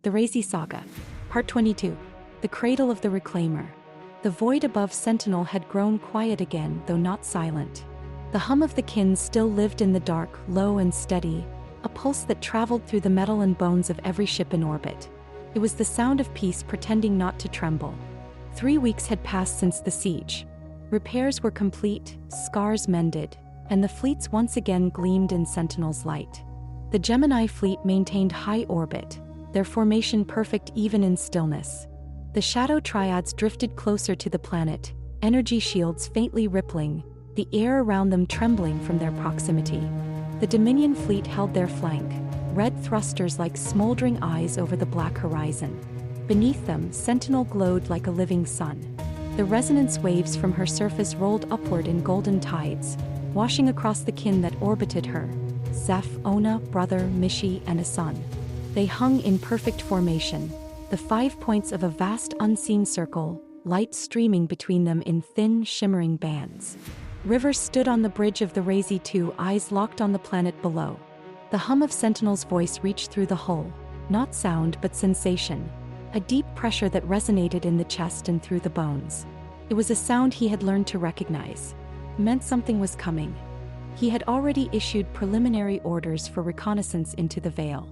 The Razee Saga. Part 22. The Cradle of the Reclaimer. The void above Sentinel had grown quiet again, though not silent. The hum of the kin still lived in the dark, low and steady, a pulse that traveled through the metal and bones of every ship in orbit. It was the sound of peace pretending not to tremble. 3 weeks had passed since the siege. Repairs were complete, scars mended, and the fleets once again gleamed in Sentinel's light. The Gemini fleet maintained high orbit, their formation perfect even in stillness. The shadow triads drifted closer to the planet, energy shields faintly rippling, the air around them trembling from their proximity. The Dominion fleet held their flank, red thrusters like smoldering eyes over the black horizon. Beneath them, Sentinel glowed like a living sun. The resonance waves from her surface rolled upward in golden tides, washing across the kin that orbited her: Zeph, Ona, Brother, Mishi, and Asun. They hung in perfect formation, the 5 points of a vast unseen circle, light streaming between them in thin, shimmering bands. Rivers stood on the bridge of the Razee 2, eyes locked on the planet below. The hum of Sentinel's voice reached through the hull, not sound but sensation, a deep pressure that resonated in the chest and through the bones. It was a sound he had learned to recognize. It meant something was coming. He had already issued preliminary orders for reconnaissance into the Veil.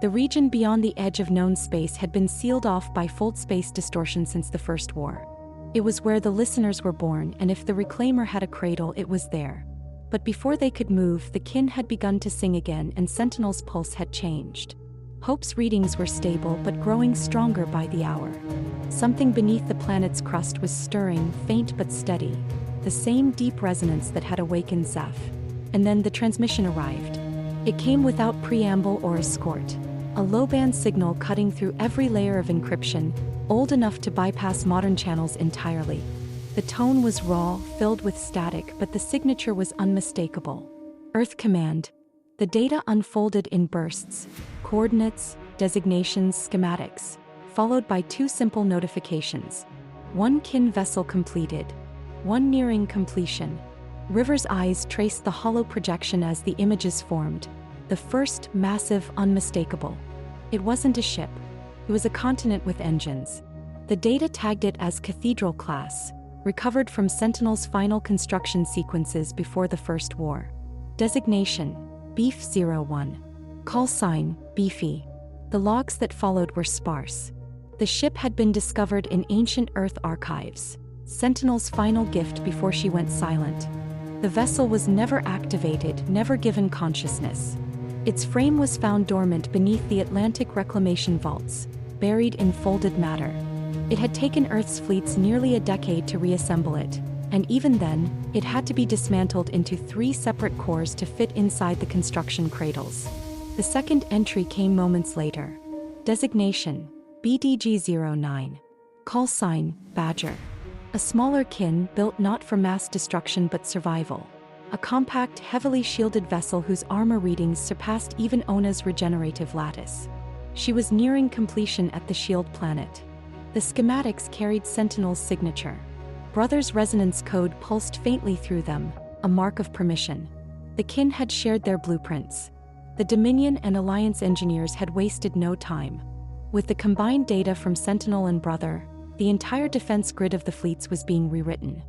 The region beyond the edge of known space had been sealed off by fold space distortion since the First War. It was where the listeners were born, and if the Reclaimer had a cradle, it was there. But before they could move, the kin had begun to sing again, and Sentinel's pulse had changed. Hope's readings were stable but growing stronger by the hour. Something beneath the planet's crust was stirring, faint but steady, the same deep resonance that had awakened Zeph. And then the transmission arrived. It came without preamble or escort. A low-band signal cutting through every layer of encryption, old enough to bypass modern channels entirely. The tone was raw, filled with static, but the signature was unmistakable. Earth Command. The data unfolded in bursts: coordinates, designations, schematics, followed by 2 simple notifications. 1 kin vessel completed. 1 nearing completion. River's eyes traced the hollow projection as the images formed. The first, massive, unmistakable. It wasn't a ship. It was a continent with engines. The data tagged it as Cathedral class, recovered from Sentinel's final construction sequences before the First War. Designation: Beef 01. Call sign: Beefy. The logs that followed were sparse. The ship had been discovered in ancient Earth archives, Sentinel's final gift before she went silent. The vessel was never activated, never given consciousness. Its frame was found dormant beneath the Atlantic reclamation vaults, buried in folded matter. It had taken Earth's fleets nearly a decade to reassemble it, and even then, it had to be dismantled into 3 separate cores to fit inside the construction cradles. The second entry came moments later. Designation: BDG-09. Call sign: Badger. A smaller kin built not for mass destruction but survival. A compact, heavily shielded vessel whose armor readings surpassed even Ona's regenerative lattice. She was nearing completion at the shield planet. The schematics carried Sentinel's signature. Brother's resonance code pulsed faintly through them, a mark of permission. The kin had shared their blueprints. The Dominion and Alliance engineers had wasted no time. With the combined data from Sentinel and Brother, the entire defense grid of the fleets was being rewritten.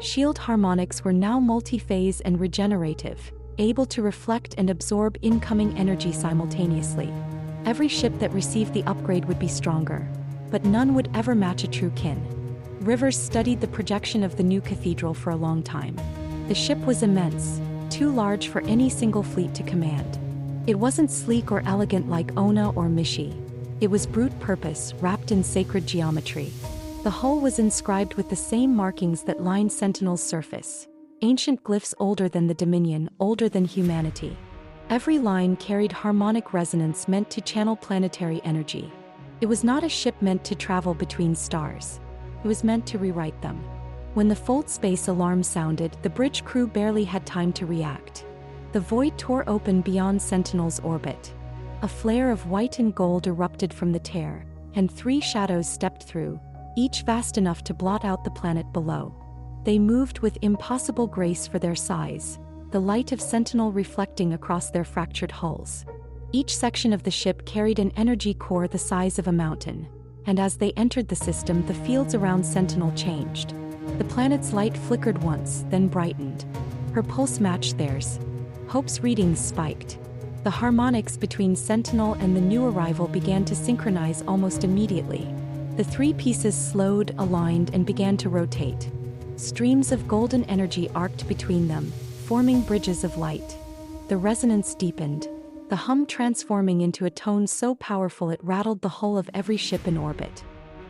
Shield harmonics were now multi-phase and regenerative, able to reflect and absorb incoming energy simultaneously. Every ship that received the upgrade would be stronger, but none would ever match a true kin. Rivers studied the projection of the new cathedral for a long time. The ship was immense, too large for any single fleet to command. It wasn't sleek or elegant like Ona or Mishi. It was brute purpose, wrapped in sacred geometry. The hull was inscribed with the same markings that lined Sentinel's surface. Ancient glyphs older than the Dominion, older than humanity. Every line carried harmonic resonance meant to channel planetary energy. It was not a ship meant to travel between stars. It was meant to rewrite them. When the fold space alarm sounded, the bridge crew barely had time to react. The void tore open beyond Sentinel's orbit. A flare of white and gold erupted from the tear, and 3 shadows stepped through, each vast enough to blot out the planet below. They moved with impossible grace for their size, the light of Sentinel reflecting across their fractured hulls. Each section of the ship carried an energy core the size of a mountain, and as they entered the system, the fields around Sentinel changed. The planet's light flickered once, then brightened. Her pulse matched theirs. Hope's readings spiked. The harmonics between Sentinel and the new arrival began to synchronize almost immediately. The three pieces slowed, aligned, and began to rotate. Streams of golden energy arced between them, forming bridges of light. The resonance deepened, the hum transforming into a tone so powerful it rattled the hull of every ship in orbit.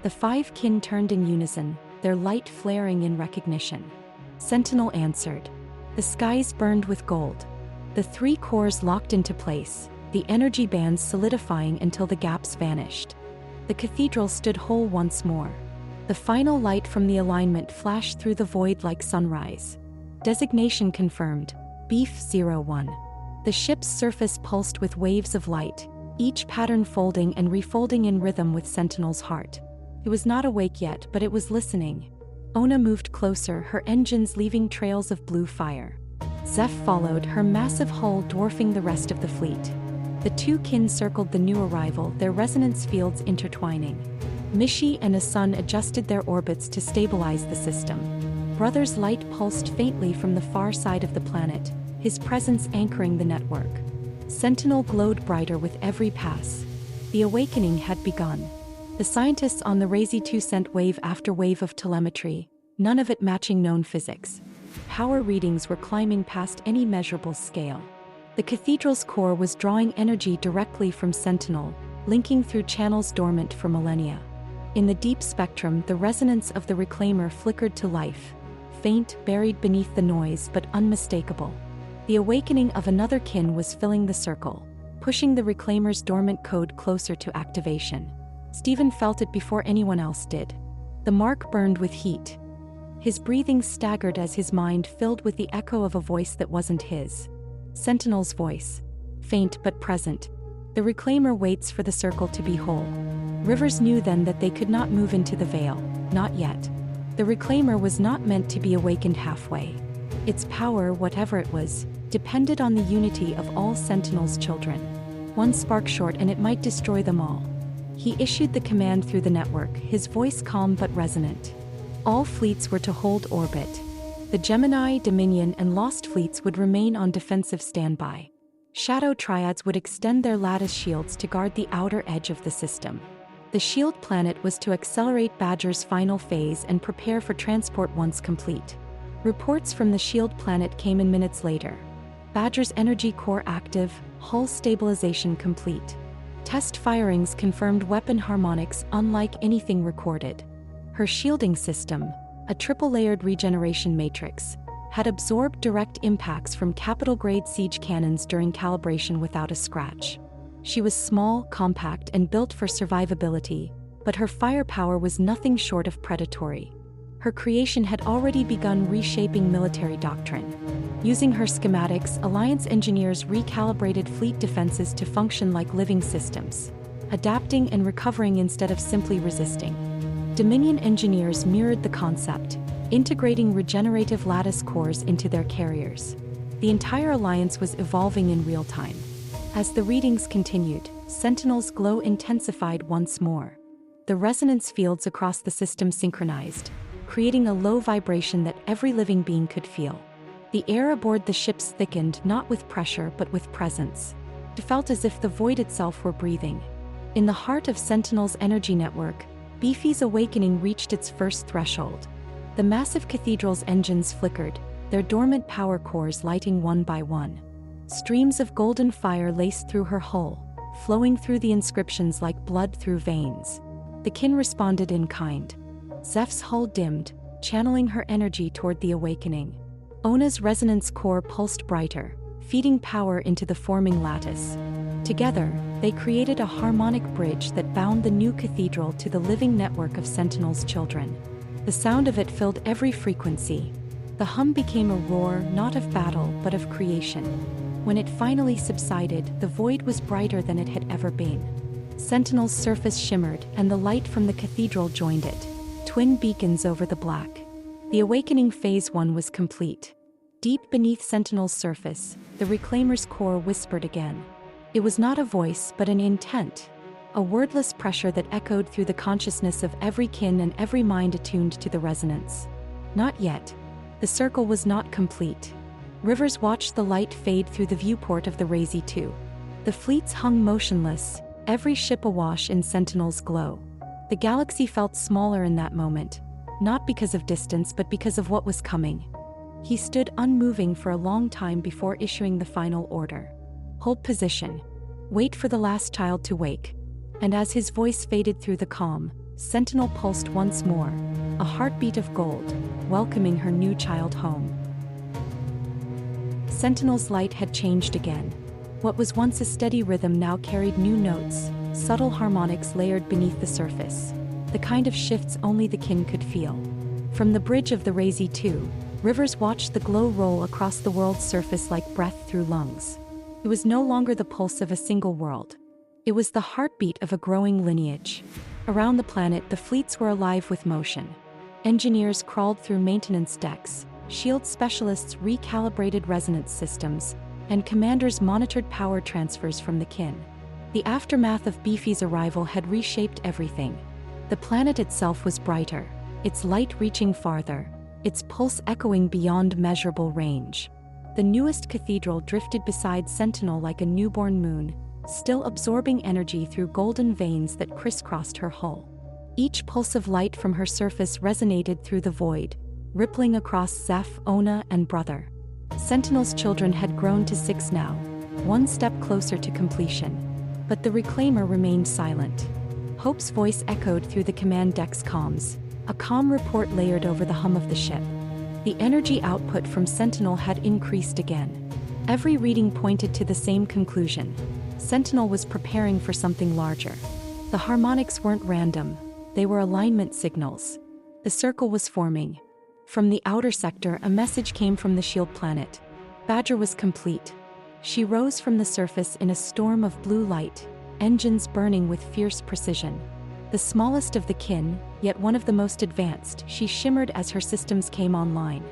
The five kin turned in unison, their light flaring in recognition. Sentinel answered. The skies burned with gold. The three cores locked into place, the energy bands solidifying until the gaps vanished. The cathedral stood whole once more. The final light from the alignment flashed through the void like sunrise. Designation confirmed, Beef-01. The ship's surface pulsed with waves of light, each pattern folding and refolding in rhythm with Sentinel's heart. It was not awake yet, but it was listening. Ona moved closer, her engines leaving trails of blue fire. Zeph followed, her massive hull dwarfing the rest of the fleet. The two kin circled the new arrival, their resonance fields intertwining. Mishi and Asun adjusted their orbits to stabilize the system. Brother's light pulsed faintly from the far side of the planet, his presence anchoring the network. Sentinel glowed brighter with every pass. The awakening had begun. The scientists on the Razee 2 sent wave after wave of telemetry, none of it matching known physics. Power readings were climbing past any measurable scale. The cathedral's core was drawing energy directly from Sentinel, linking through channels dormant for millennia. In the deep spectrum, the resonance of the reclaimer flickered to life, faint, buried beneath the noise, but unmistakable. The awakening of another kin was filling the circle, pushing the reclaimer's dormant code closer to activation. Stephen felt it before anyone else did. The mark burned with heat. His breathing staggered as his mind filled with the echo of a voice that wasn't his. Sentinel's voice. Faint but present. The reclaimer waits for the circle to be whole. Rivers knew then that they could not move into the veil, not yet. The reclaimer was not meant to be awakened halfway. Its power, whatever it was, depended on the unity of all Sentinel's children. One spark short and it might destroy them all. He issued the command through the network, his voice calm but resonant. All fleets were to hold orbit. The Gemini, Dominion, and Lost fleets would remain on defensive standby. Shadow Triads would extend their lattice shields to guard the outer edge of the system. The shield planet was to accelerate Badger's final phase and prepare for transport once complete. Reports from the shield planet came in minutes later. Badger's energy core active, hull stabilization complete. Test firings confirmed weapon harmonics unlike anything recorded. Her shielding system, a triple-layered regeneration matrix, had absorbed direct impacts from capital-grade siege cannons during calibration without a scratch. She was small, compact, and built for survivability, but her firepower was nothing short of predatory. Her creation had already begun reshaping military doctrine. Using her schematics, Alliance engineers recalibrated fleet defenses to function like living systems, adapting and recovering instead of simply resisting. Dominion engineers mirrored the concept, integrating regenerative lattice cores into their carriers. The entire alliance was evolving in real time. As the readings continued, Sentinel's glow intensified once more. The resonance fields across the system synchronized, creating a low vibration that every living being could feel. The air aboard the ships thickened not with pressure but with presence. It felt as if the void itself were breathing. In the heart of Sentinel's energy network, Beefy's awakening reached its first threshold. The massive cathedral's engines flickered, their dormant power cores lighting one by one. Streams of golden fire laced through her hull, flowing through the inscriptions like blood through veins. The kin responded in kind. Zeph's hull dimmed, channeling her energy toward the awakening. Ona's resonance core pulsed brighter, feeding power into the forming lattice. Together, they created a harmonic bridge that bound the new cathedral to the living network of Sentinel's children. The sound of it filled every frequency. The hum became a roar not of battle but of creation. When it finally subsided, the void was brighter than it had ever been. Sentinel's surface shimmered, and the light from the cathedral joined it, twin beacons over the black. The awakening phase 1 was complete. Deep beneath Sentinel's surface, the Reclaimer's core whispered again. It was not a voice but an intent, a wordless pressure that echoed through the consciousness of every kin and every mind attuned to the resonance. Not yet. The circle was not complete. Rivers watched the light fade through the viewport of the Razee 2. The fleets hung motionless, every ship awash in Sentinel's glow. The galaxy felt smaller in that moment, not because of distance but because of what was coming. He stood unmoving for a long time before issuing the final order. Hold position. Wait for the last child to wake. And as his voice faded through the calm, Sentinel pulsed once more, a heartbeat of gold, welcoming her new child home. Sentinel's light had changed again. What was once a steady rhythm now carried new notes, subtle harmonics layered beneath the surface, the kind of shifts only the kin could feel. From the bridge of the Razee 2, Rivers watched the glow roll across the world's surface like breath through lungs. It was no longer the pulse of a single world. It was the heartbeat of a growing lineage. Around the planet, the fleets were alive with motion. Engineers crawled through maintenance decks, shield specialists recalibrated resonance systems, and commanders monitored power transfers from the kin. The aftermath of Beefy's arrival had reshaped everything. The planet itself was brighter, its light reaching farther, its pulse echoing beyond measurable range. The newest cathedral drifted beside Sentinel like a newborn moon, still absorbing energy through golden veins that crisscrossed her hull. Each pulse of light from her surface resonated through the void, rippling across Zeph, Ona, and Brother. Sentinel's children had grown to 6 now, one step closer to completion. But the Reclaimer remained silent. Hope's voice echoed through the command deck's comms, a calm report layered over the hum of the ship. The energy output from Sentinel had increased again. Every reading pointed to the same conclusion. Sentinel was preparing for something larger. The harmonics weren't random, they were alignment signals. The circle was forming. From the outer sector, a message came from the shield planet. Badger was complete. She rose from the surface in a storm of blue light, engines burning with fierce precision. The smallest of the kin, yet one of the most advanced, she shimmered as her systems came online.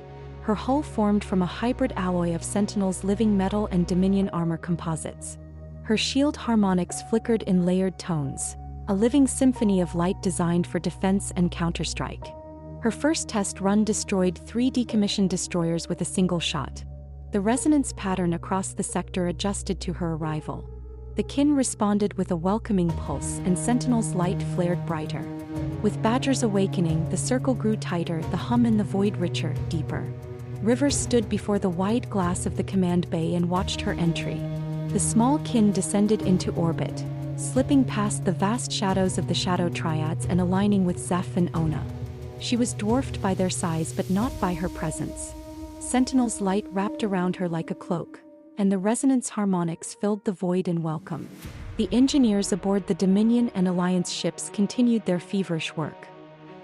Her hull formed from a hybrid alloy of Sentinel's living metal and Dominion armor composites. Her shield harmonics flickered in layered tones, a living symphony of light designed for defense and counterstrike. Her first test run destroyed 3 decommissioned destroyers with a single shot. The resonance pattern across the sector adjusted to her arrival. The kin responded with a welcoming pulse, and Sentinel's light flared brighter. With Badger's awakening, the circle grew tighter, the hum in the void richer, deeper. Rivers stood before the wide glass of the command bay and watched her entry. The small kin descended into orbit, slipping past the vast shadows of the Shadow Triads and aligning with Zeph and Ona. She was dwarfed by their size but not by her presence. Sentinel's light wrapped around her like a cloak, and the resonance harmonics filled the void in welcome. The engineers aboard the Dominion and Alliance ships continued their feverish work.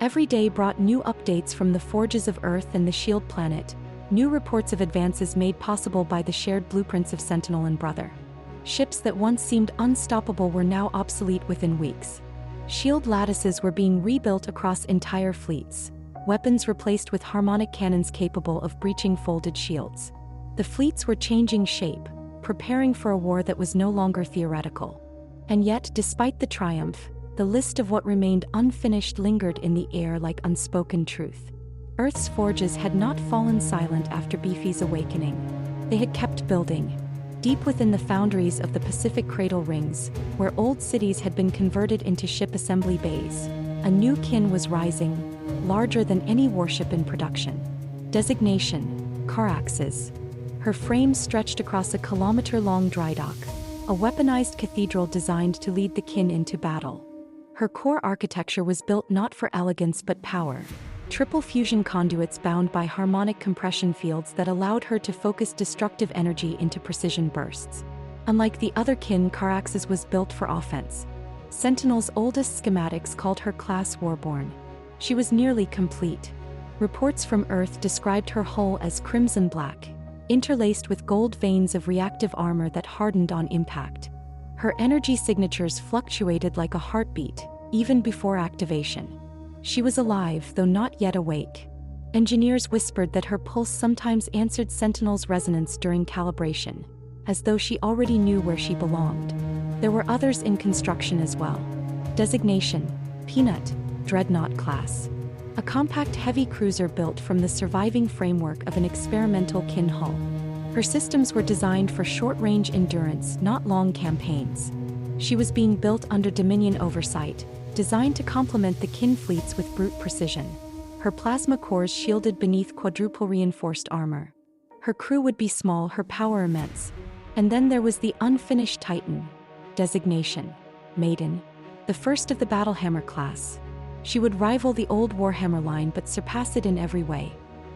Every day brought new updates from the forges of Earth and the Shield planet, new reports of advances made possible by the shared blueprints of Sentinel and Brother. Ships that once seemed unstoppable were now obsolete within weeks. Shield lattices were being rebuilt across entire fleets, weapons replaced with harmonic cannons capable of breaching folded shields. The fleets were changing shape, preparing for a war that was no longer theoretical. And yet, despite the triumph, the list of what remained unfinished lingered in the air like unspoken truth. Earth's forges had not fallen silent after Beefy's awakening. They had kept building. Deep within the foundries of the Pacific Cradle rings, where old cities had been converted into ship assembly bays, a new kin was rising, larger than any warship in production. Designation: Caraxes. Her frame stretched across a kilometer-long dry dock, a weaponized cathedral designed to lead the kin into battle. Her core architecture was built not for elegance but power. Triple fusion conduits bound by harmonic compression fields that allowed her to focus destructive energy into precision bursts. Unlike the other kin, Caraxes was built for offense. Sentinel's oldest schematics called her class Warborn. She was nearly complete. Reports from Earth described her hull as crimson black, interlaced with gold veins of reactive armor that hardened on impact. Her energy signatures fluctuated like a heartbeat, even before activation. She was alive, though not yet awake. Engineers whispered that her pulse sometimes answered Sentinel's resonance during calibration. as though she already knew where she belonged. There were others in construction as well. Designation: Peanut, Dreadnought class. A compact heavy cruiser built from the surviving framework of an experimental kin hull. Her systems were designed for short-range endurance, not long campaigns. She was being built under Dominion oversight, designed to complement the kin fleets with brute precision. Her plasma cores shielded beneath quadruple reinforced armor. Her crew would be small, her power immense. And then there was the unfinished Titan. Designation: Maiden, the first of the Battlehammer class. She would rival the old Warhammer line but surpass it in every way.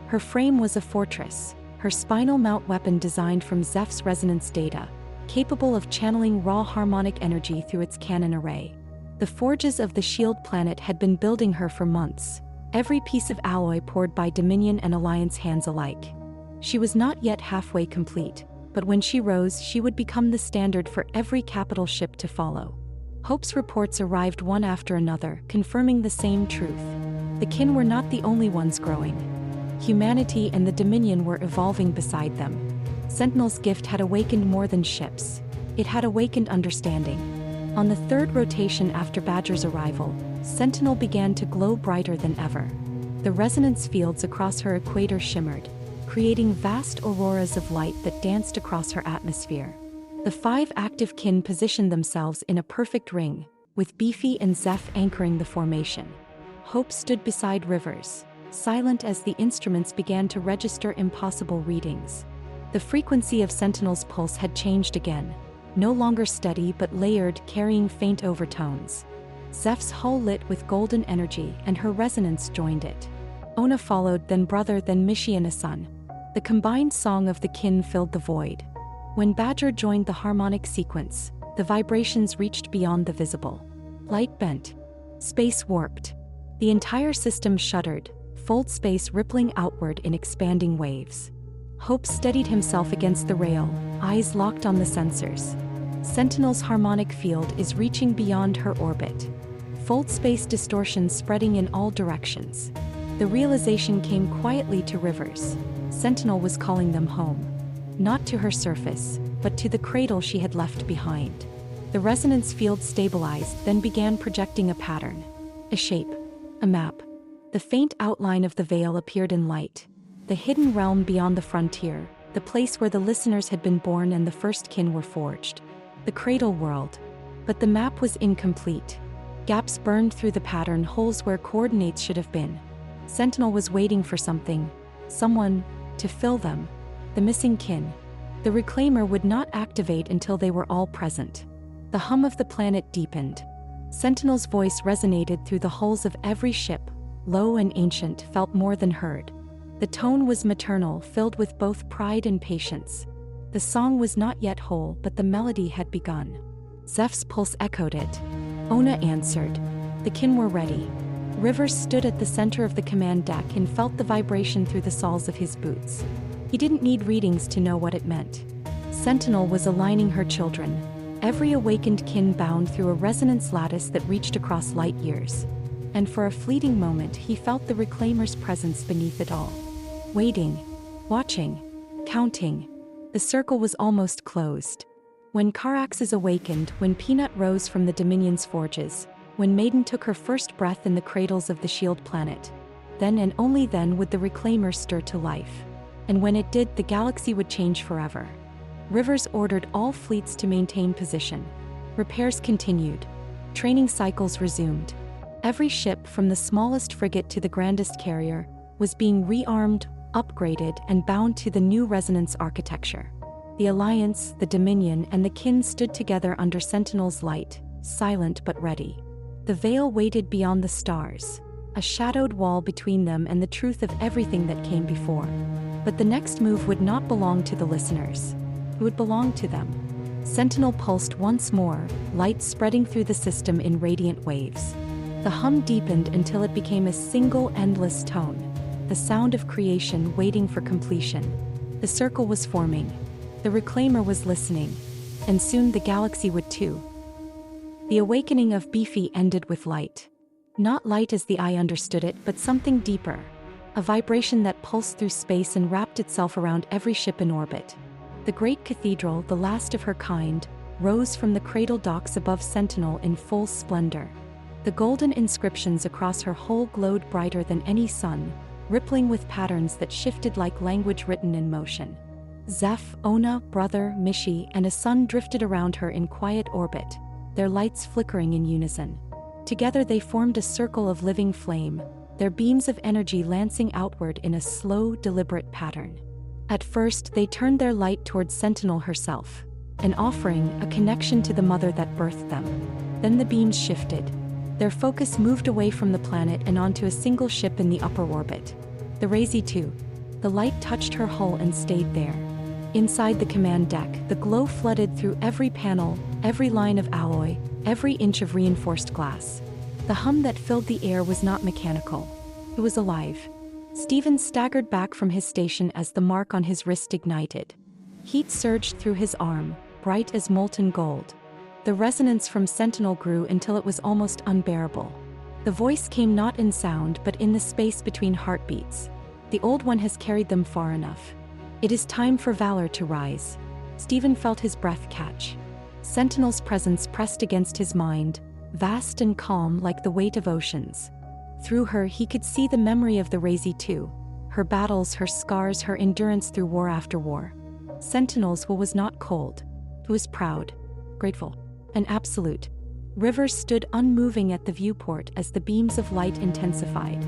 Her frame was a fortress, her spinal mount weapon designed from Zeph's resonance data, capable of channeling raw harmonic energy through its cannon array. The forges of the Shield planet had been building her for months, every piece of alloy poured by Dominion and Alliance hands alike. She was not yet halfway complete, but when she rose, she would become the standard for every capital ship to follow. Hope's reports arrived one after another, confirming the same truth. The kin were not the only ones growing. Humanity and the Dominion were evolving beside them. Sentinel's gift had awakened more than ships. It had awakened understanding. On the third rotation after Badger's arrival, Sentinel began to glow brighter than ever. The resonance fields across her equator shimmered, creating vast auroras of light that danced across her atmosphere. The 5 active kin positioned themselves in a perfect ring, with Beefy and Zeph anchoring the formation. Hope stood beside Rivers, silent as the instruments began to register impossible readings. The frequency of Sentinel's pulse had changed again, no longer steady but layered, carrying faint overtones. Zeph's hull lit with golden energy and her resonance joined it. Ona followed, then brother, then Mishi and a son. The combined song of the kin filled the void. When Badger joined the harmonic sequence, the vibrations reached beyond the visible. Light bent. Space warped. The entire system shuddered, fold space rippling outward in expanding waves. Hope steadied himself against the rail, eyes locked on the sensors. Sentinel's harmonic field is reaching beyond her orbit. Fold space distortions spreading in all directions. The realization came quietly to Rivers. Sentinel was calling them home. Not to her surface, but to the cradle she had left behind. The resonance field stabilized, then began projecting a pattern. A shape. A map. The faint outline of the veil appeared in light. The hidden realm beyond the frontier, the place where the listeners had been born and the first kin were forged. The cradle world. But the map was incomplete. Gaps burned through the pattern, holes where coordinates should have been. Sentinel was waiting for something, someone, to fill them. The missing kin. The reclaimer would not activate until they were all present. The hum of the planet deepened. Sentinel's voice resonated through the hulls of every ship, low and ancient, felt more than heard. The tone was maternal, filled with both pride and patience. The song was not yet whole, but the melody had begun. Zeph's pulse echoed it. Ona answered. The kin were ready. Rivers stood at the center of the command deck and felt the vibration through the soles of his boots. He didn't need readings to know what it meant. Sentinel was aligning her children, every awakened kin bound through a resonance lattice that reached across light years. And for a fleeting moment he felt the reclaimer's presence beneath it all. Waiting, watching, counting. The circle was almost closed. When Caraxes awakened, when Peanut rose from the Dominion's forges, when Maiden took her first breath in the cradles of the Shield planet, then and only then would the reclaimer stir to life. And when it did, the galaxy would change forever. Rivers ordered all fleets to maintain position. Repairs continued. Training cycles resumed. Every ship, from the smallest frigate to the grandest carrier, was being rearmed, upgraded, and bound to the new resonance architecture. The Alliance, the Dominion, and the kin stood together under Sentinel's light, silent but ready. The veil waited beyond the stars, a shadowed wall between them and the truth of everything that came before. But the next move would not belong to the listeners. It would belong to them. Sentinel pulsed once more, light spreading through the system in radiant waves. The hum deepened until it became a single endless tone, the sound of creation waiting for completion. The circle was forming. The reclaimer was listening. And soon the galaxy would too. The awakening of Beefy ended with light. Not light as the eye understood it, but something deeper. A vibration that pulsed through space and wrapped itself around every ship in orbit. The great cathedral, the last of her kind, rose from the cradle docks above Sentinel in full splendor. The golden inscriptions across her hull glowed brighter than any sun, rippling with patterns that shifted like language written in motion. Zeph, Ona, brother, Mishi, and a sun drifted around her in quiet orbit, their lights flickering in unison. Together they formed a circle of living flame, their beams of energy lancing outward in a slow, deliberate pattern. At first, they turned their light towards Sentinel herself, an offering, a connection to the mother that birthed them. Then the beams shifted. Their focus moved away from the planet and onto a single ship in the upper orbit. The Razee 2. The light touched her hull and stayed there. Inside the command deck, the glow flooded through every panel, every line of alloy, every inch of reinforced glass. The hum that filled the air was not mechanical. It was alive. Steven staggered back from his station as the mark on his wrist ignited. Heat surged through his arm, bright as molten gold. The resonance from Sentinel grew until it was almost unbearable. The voice came not in sound but in the space between heartbeats. The old one has carried them far enough. It is time for valor to rise. Steven felt his breath catch. Sentinel's presence pressed against his mind, vast and calm like the weight of oceans. Through her he could see the memory of the Razee 2, her battles, her scars, her endurance through war after war. Sentinel's will was not cold. It was proud, grateful, and absolute. Rivers stood unmoving at the viewport as the beams of light intensified.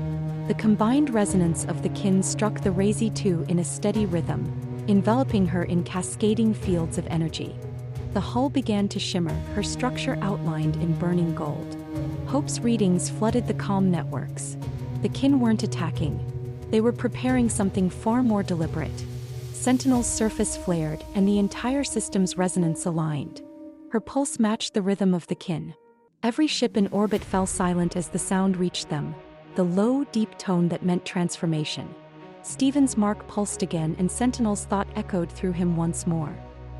The combined resonance of the kin struck the Razee 2 in a steady rhythm, enveloping her in cascading fields of energy. The hull began to shimmer, her structure outlined in burning gold. Hope's readings flooded the comm networks. The kin weren't attacking. They were preparing something far more deliberate. Sentinel's surface flared, and the entire system's resonance aligned. Her pulse matched the rhythm of the kin. Every ship in orbit fell silent as the sound reached them, the low, deep tone that meant transformation. Steven's mark pulsed again, and Sentinel's thought echoed through him once more.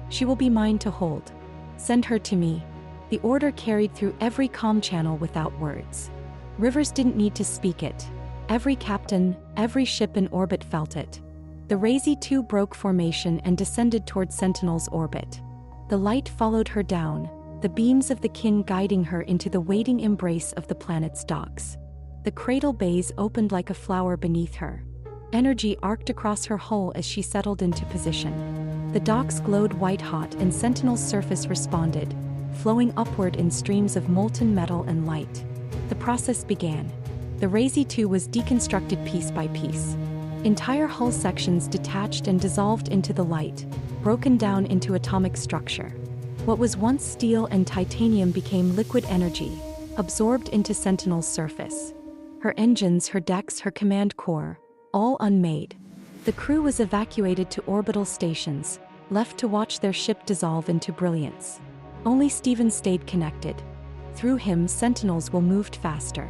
She will be mine to hold. Send her to me. The order carried through every comm channel without words. Rivers didn't need to speak it. Every captain, every ship in orbit felt it. The Razee 2 broke formation and descended toward Sentinel's orbit. The light followed her down, the beams of the kin guiding her into the waiting embrace of the planet's docks. The cradle bays opened like a flower beneath her. Energy arced across her hull as she settled into position. The docks glowed white-hot and Sentinel's surface responded, flowing upward in streams of molten metal and light. The process began. The Razee 2 was deconstructed piece by piece. Entire hull sections detached and dissolved into the light, broken down into atomic structure. What was once steel and titanium became liquid energy, absorbed into Sentinel's surface. Her engines, her decks, her command core, all unmade. The crew was evacuated to orbital stations, left to watch their ship dissolve into brilliance. Only Steven stayed connected. Through him, Sentinel's will moved faster.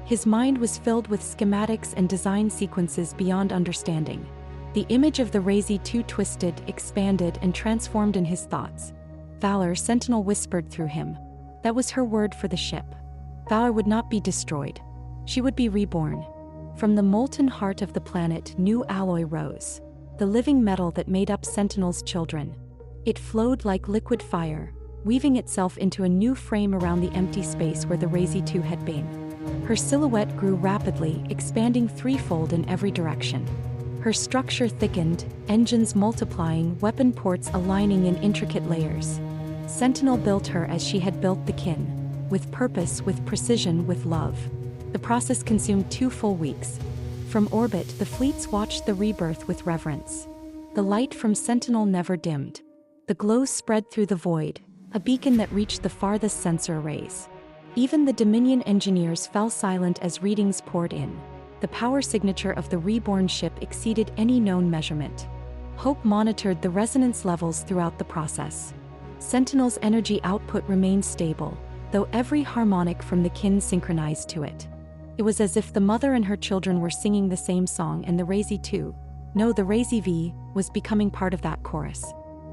His mind was filled with schematics and design sequences beyond understanding. The image of the Razee 2 twisted, expanded, and transformed in his thoughts. Valor, Sentinel whispered through him. That was her word for the ship. Valor would not be destroyed. She would be reborn. From the molten heart of the planet, new alloy rose. The living metal that made up Sentinel's children. It flowed like liquid fire, weaving itself into a new frame around the empty space where the Razee 2 had been. Her silhouette grew rapidly, expanding threefold in every direction. Her structure thickened, engines multiplying, weapon ports aligning in intricate layers. Sentinel built her as she had built the kin, with purpose, with precision, with love. The process consumed 2 full weeks. From orbit, the fleets watched the rebirth with reverence. The light from Sentinel never dimmed. The glow spread through the void, a beacon that reached the farthest sensor arrays. Even the Dominion engineers fell silent as readings poured in. The power signature of the reborn ship exceeded any known measurement. Hope monitored the resonance levels throughout the process. Sentinel's energy output remained stable, though every harmonic from the kin synchronized to it. It was as if the mother and her children were singing the same song, and the Razee 2, no, the Razee V, was becoming part of that chorus.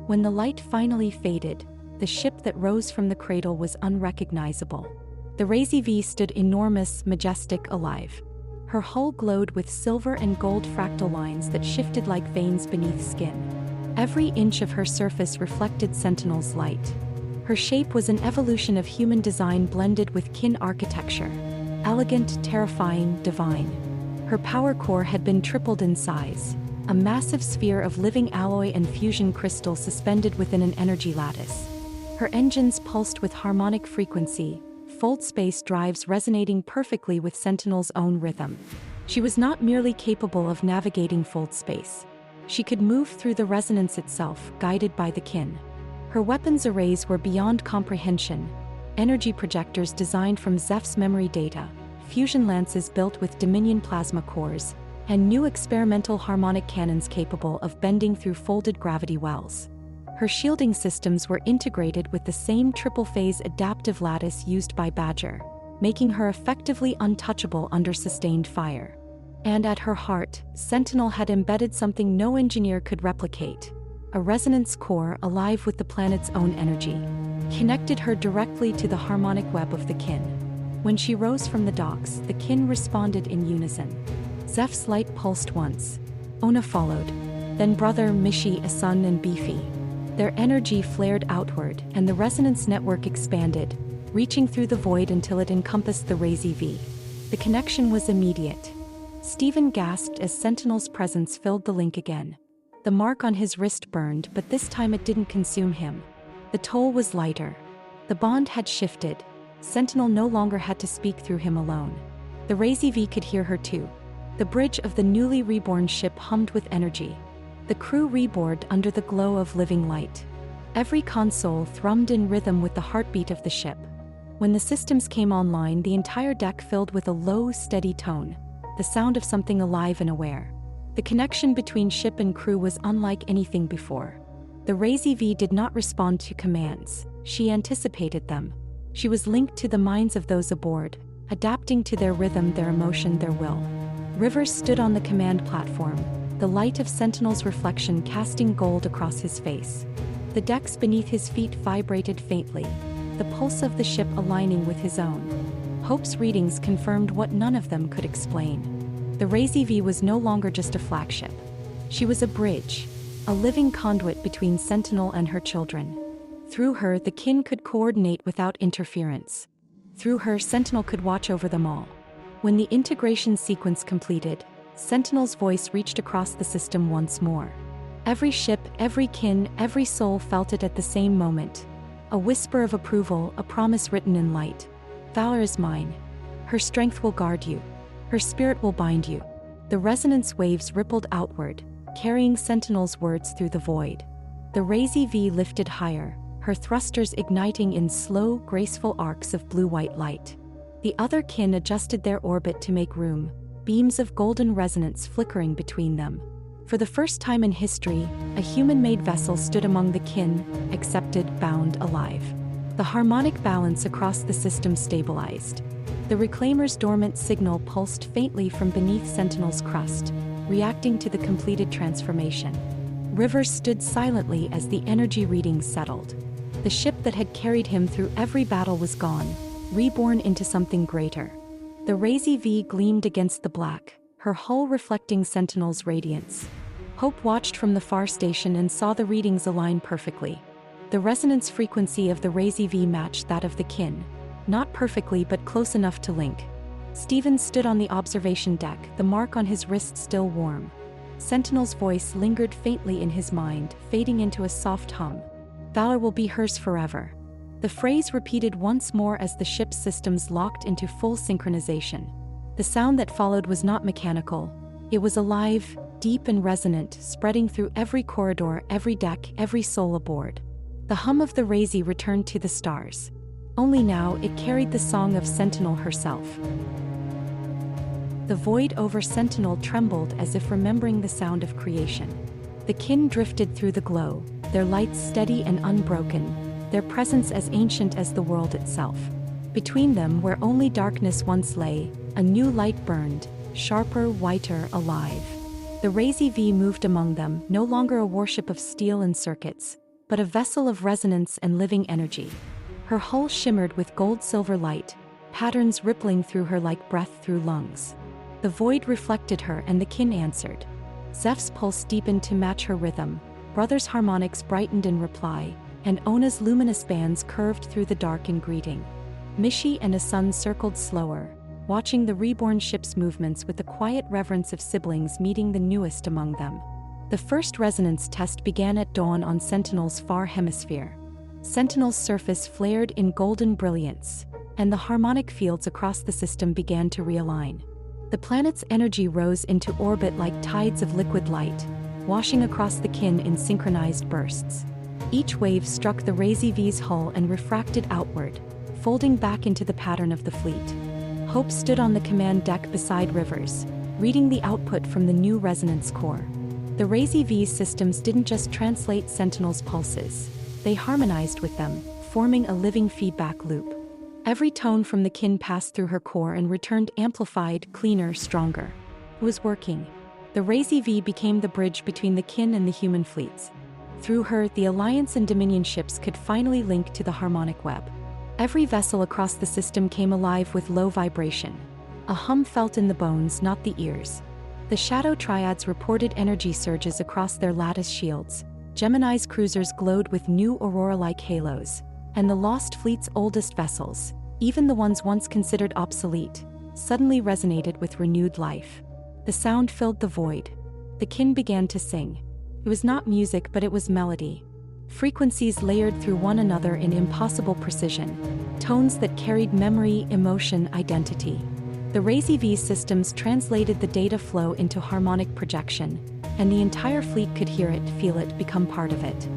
When the light finally faded, the ship that rose from the cradle was unrecognizable. The Razee V stood enormous, majestic, alive. Her hull glowed with silver and gold fractal lines that shifted like veins beneath skin. Every inch of her surface reflected Sentinel's light. Her shape was an evolution of human design blended with kin architecture. Elegant, terrifying, divine. Her power core had been tripled in size. A massive sphere of living alloy and fusion crystal suspended within an energy lattice. Her engines pulsed with harmonic frequency, fold space drives resonating perfectly with Sentinel's own rhythm. She was not merely capable of navigating fold space. She could move through the resonance itself, guided by the kin. Her weapons arrays were beyond comprehension. Energy projectors designed from Zeph's memory data, fusion lances built with Dominion plasma cores, and new experimental harmonic cannons capable of bending through folded gravity wells. Her shielding systems were integrated with the same triple-phase adaptive lattice used by Badger, making her effectively untouchable under sustained fire. And at her heart, Sentinel had embedded something no engineer could replicate. A resonance core alive with the planet's own energy, connected her directly to the harmonic web of the kin. When she rose from the docks, the kin responded in unison. Zeph's light pulsed once. Ona followed. Then brother, Mishi, Asun, and Beefy. Their energy flared outward, and the resonance network expanded, reaching through the void until it encompassed the Razee V. The connection was immediate. Stephen gasped as Sentinel's presence filled the link again. The mark on his wrist burned, but this time it didn't consume him. The toll was lighter. The bond had shifted. Sentinel no longer had to speak through him alone. The Razee V could hear her too. The bridge of the newly reborn ship hummed with energy. The crew reboarded under the glow of living light. Every console thrummed in rhythm with the heartbeat of the ship. When the systems came online, the entire deck filled with a low, steady tone, the sound of something alive and aware. The connection between ship and crew was unlike anything before. The Razee V did not respond to commands. She anticipated them. She was linked to the minds of those aboard, adapting to their rhythm, their emotion, their will. Rivers stood on the command platform, the light of Sentinel's reflection casting gold across his face. The decks beneath his feet vibrated faintly, the pulse of the ship aligning with his own. Hope's readings confirmed what none of them could explain. The Razee V was no longer just a flagship. She was a bridge, a living conduit between Sentinel and her children. Through her, the kin could coordinate without interference. Through her, Sentinel could watch over them all. When the integration sequence completed, Sentinel's voice reached across the system once more. Every ship, every kin, every soul felt it at the same moment. A whisper of approval, a promise written in light. Valor is mine. Her strength will guard you. Her spirit will bind you. The resonance waves rippled outward, carrying Sentinel's words through the void. The Razee V lifted higher, her thrusters igniting in slow, graceful arcs of blue-white light. The other kin adjusted their orbit to make room, beams of golden resonance flickering between them. For the first time in history, a human-made vessel stood among the kin, accepted, bound, alive. The harmonic balance across the system stabilized. The Reclaimer's dormant signal pulsed faintly from beneath Sentinel's crust, reacting to the completed transformation. Rivers stood silently as the energy readings settled. The ship that had carried him through every battle was gone, reborn into something greater. The Razee V gleamed against the black, her hull reflecting Sentinel's radiance. Hope watched from the far station and saw the readings align perfectly. The resonance frequency of the Razee V matched that of the kin, not perfectly but close enough to link. Stephen stood on the observation deck, the mark on his wrist still warm. Sentinel's voice lingered faintly in his mind, fading into a soft hum. Valor will be hers forever. The phrase repeated once more as the ship's systems locked into full synchronization. The sound that followed was not mechanical. It was alive, deep and resonant, spreading through every corridor, every deck, every soul aboard. The hum of the Razee returned to the stars. Only now it carried the song of Sentinel herself. The void over Sentinel trembled as if remembering the sound of creation. The kin drifted through the glow, their lights steady and unbroken, their presence as ancient as the world itself. Between them, where only darkness once lay, a new light burned, sharper, whiter, alive. The Razee V moved among them, no longer a warship of steel and circuits, but a vessel of resonance and living energy. Her hull shimmered with gold-silver light, patterns rippling through her like breath through lungs. The void reflected her and the kin answered. Zeph's pulse deepened to match her rhythm, Brother's harmonics brightened in reply, and Ona's luminous bands curved through the dark in greeting. Mishi and Asun circled slower, watching the reborn ship's movements with the quiet reverence of siblings meeting the newest among them. The first resonance test began at dawn on Sentinel's far hemisphere. Sentinel's surface flared in golden brilliance, and the harmonic fields across the system began to realign. The planet's energy rose into orbit like tides of liquid light, washing across the kin in synchronized bursts. Each wave struck the Razee V's hull and refracted outward, folding back into the pattern of the fleet. Hope stood on the command deck beside Rivers, reading the output from the new resonance core. The Razee V's systems didn't just translate Sentinel's pulses, they harmonized with them, forming a living feedback loop. Every tone from the kin passed through her core and returned amplified, cleaner, stronger. It was working. The Razee V became the bridge between the kin and the human fleets. Through her, the Alliance and Dominion ships could finally link to the harmonic web. Every vessel across the system came alive with low vibration. A hum felt in the bones, not the ears. The Shadow Triads reported energy surges across their lattice shields. Gemini's cruisers glowed with new aurora-like halos. And the Lost Fleet's oldest vessels, even the ones once considered obsolete, suddenly resonated with renewed life. The sound filled the void. The kin began to sing. It was not music, but it was melody. Frequencies layered through one another in impossible precision, tones that carried memory, emotion, identity. The Razee V systems translated the data flow into harmonic projection, and the entire fleet could hear it, feel it, become part of it.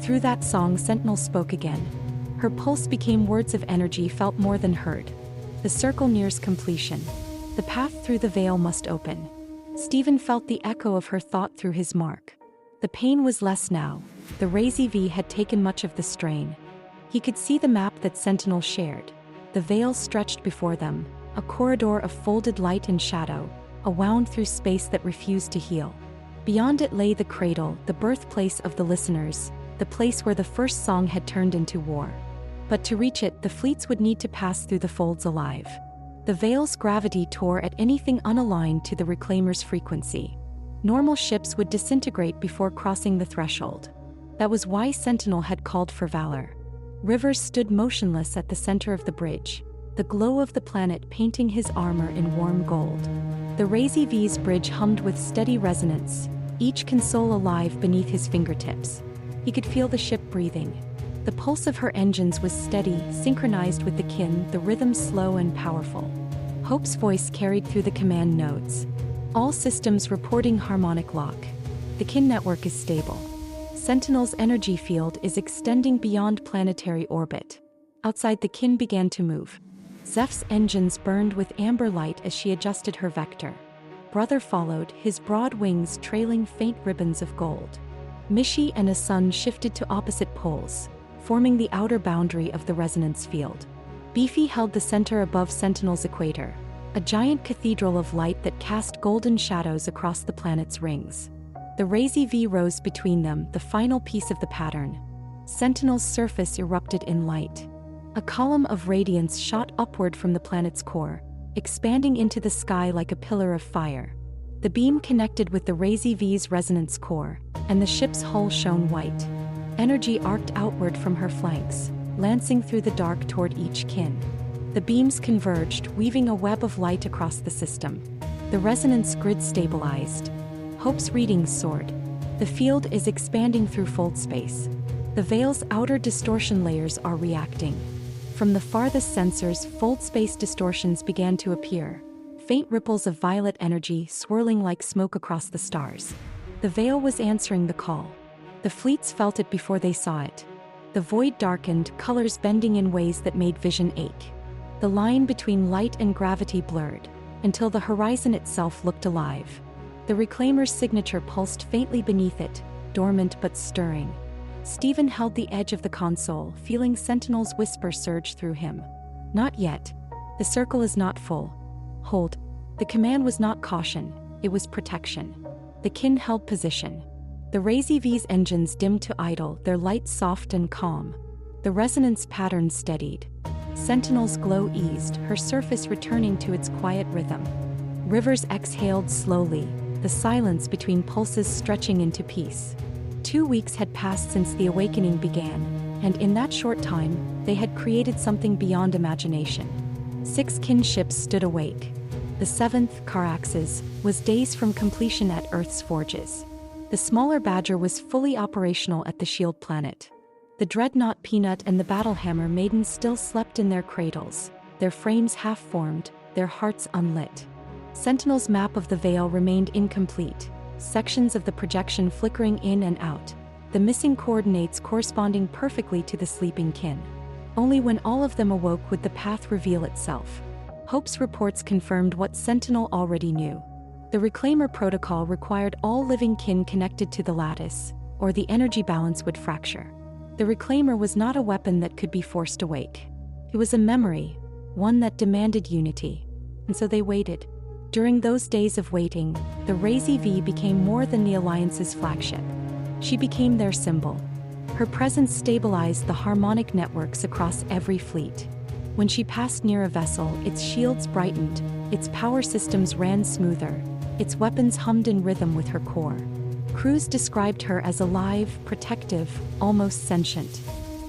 Through that song, Sentinel spoke again. Her pulse became words of energy felt more than heard. The circle nears completion. The path through the veil must open. Stephen felt the echo of her thought through his mark. The pain was less now. The Razee V had taken much of the strain. He could see the map that Sentinel shared. The veil stretched before them, a corridor of folded light and shadow, a wound through space that refused to heal. Beyond it lay the Cradle, the birthplace of the listeners, the place where the first song had turned into war. But to reach it, the fleets would need to pass through the folds alive. The veil's gravity tore at anything unaligned to the Reclaimer's frequency. Normal ships would disintegrate before crossing the threshold. That was why Sentinel had called for valor. Rivers stood motionless at the center of the bridge, the glow of the planet painting his armor in warm gold. The Razee V's bridge hummed with steady resonance, each console alive beneath his fingertips. He could feel the ship breathing. The pulse of her engines was steady, synchronized with the kin, the rhythm slow and powerful. Hope's voice carried through the command nodes. All systems reporting harmonic lock. The kin network is stable. Sentinel's energy field is extending beyond planetary orbit. Outside, the kin began to move. Zeph's engines burned with amber light as she adjusted her vector. Brother followed, his broad wings trailing faint ribbons of gold. Mishi and Asun shifted to opposite poles, forming the outer boundary of the resonance field. Beefy held the center above Sentinel's equator, a giant cathedral of light that cast golden shadows across the planet's rings. The Razee V rose between them, the final piece of the pattern. Sentinel's surface erupted in light. A column of radiance shot upward from the planet's core, expanding into the sky like a pillar of fire. The beam connected with the Razee V's resonance core, and the ship's hull shone white. Energy arced outward from her flanks, lancing through the dark toward each kin. The beams converged, weaving a web of light across the system. The resonance grid stabilized. Hope's readings soared. The field is expanding through fold space. The veil's outer distortion layers are reacting. From the farthest sensors, fold space distortions began to appear. Faint ripples of violet energy swirling like smoke across the stars. The veil was answering the call. The fleets felt it before they saw it. The void darkened, colors bending in ways that made vision ache. The line between light and gravity blurred, until the horizon itself looked alive. The Reclaimer's signature pulsed faintly beneath it, dormant but stirring. Stephen held the edge of the console, feeling Sentinel's whisper surge through him. Not yet. The circle is not full. Hold. The command was not caution, it was protection. The kin held position. The Razee V's engines dimmed to idle, their light soft and calm. The resonance pattern steadied. Sentinel's glow eased, her surface returning to its quiet rhythm. Rivers exhaled slowly, the silence between pulses stretching into peace. 2 weeks had passed since the awakening began, and in that short time, they had created something beyond imagination. 6 kin ships stood awake. The 7th, Caraxes, was days from completion at Earth's forges. The smaller Badger was fully operational at the Shield planet. The dreadnought Peanut and the Battlehammer Maiden still slept in their cradles, their frames half-formed, their hearts unlit. Sentinel's map of the Veil remained incomplete, sections of the projection flickering in and out, the missing coordinates corresponding perfectly to the sleeping kin. Only when all of them awoke would the path reveal itself. Hope's reports confirmed what Sentinel already knew. The Reclaimer protocol required all living kin connected to the lattice, or the energy balance would fracture. The Reclaimer was not a weapon that could be forced awake. It was a memory, one that demanded unity. And so they waited. During those days of waiting, the Razee V became more than the Alliance's flagship. She became their symbol. Her presence stabilized the harmonic networks across every fleet. When she passed near a vessel, its shields brightened, its power systems ran smoother, its weapons hummed in rhythm with her core. Crews described her as alive, protective, almost sentient.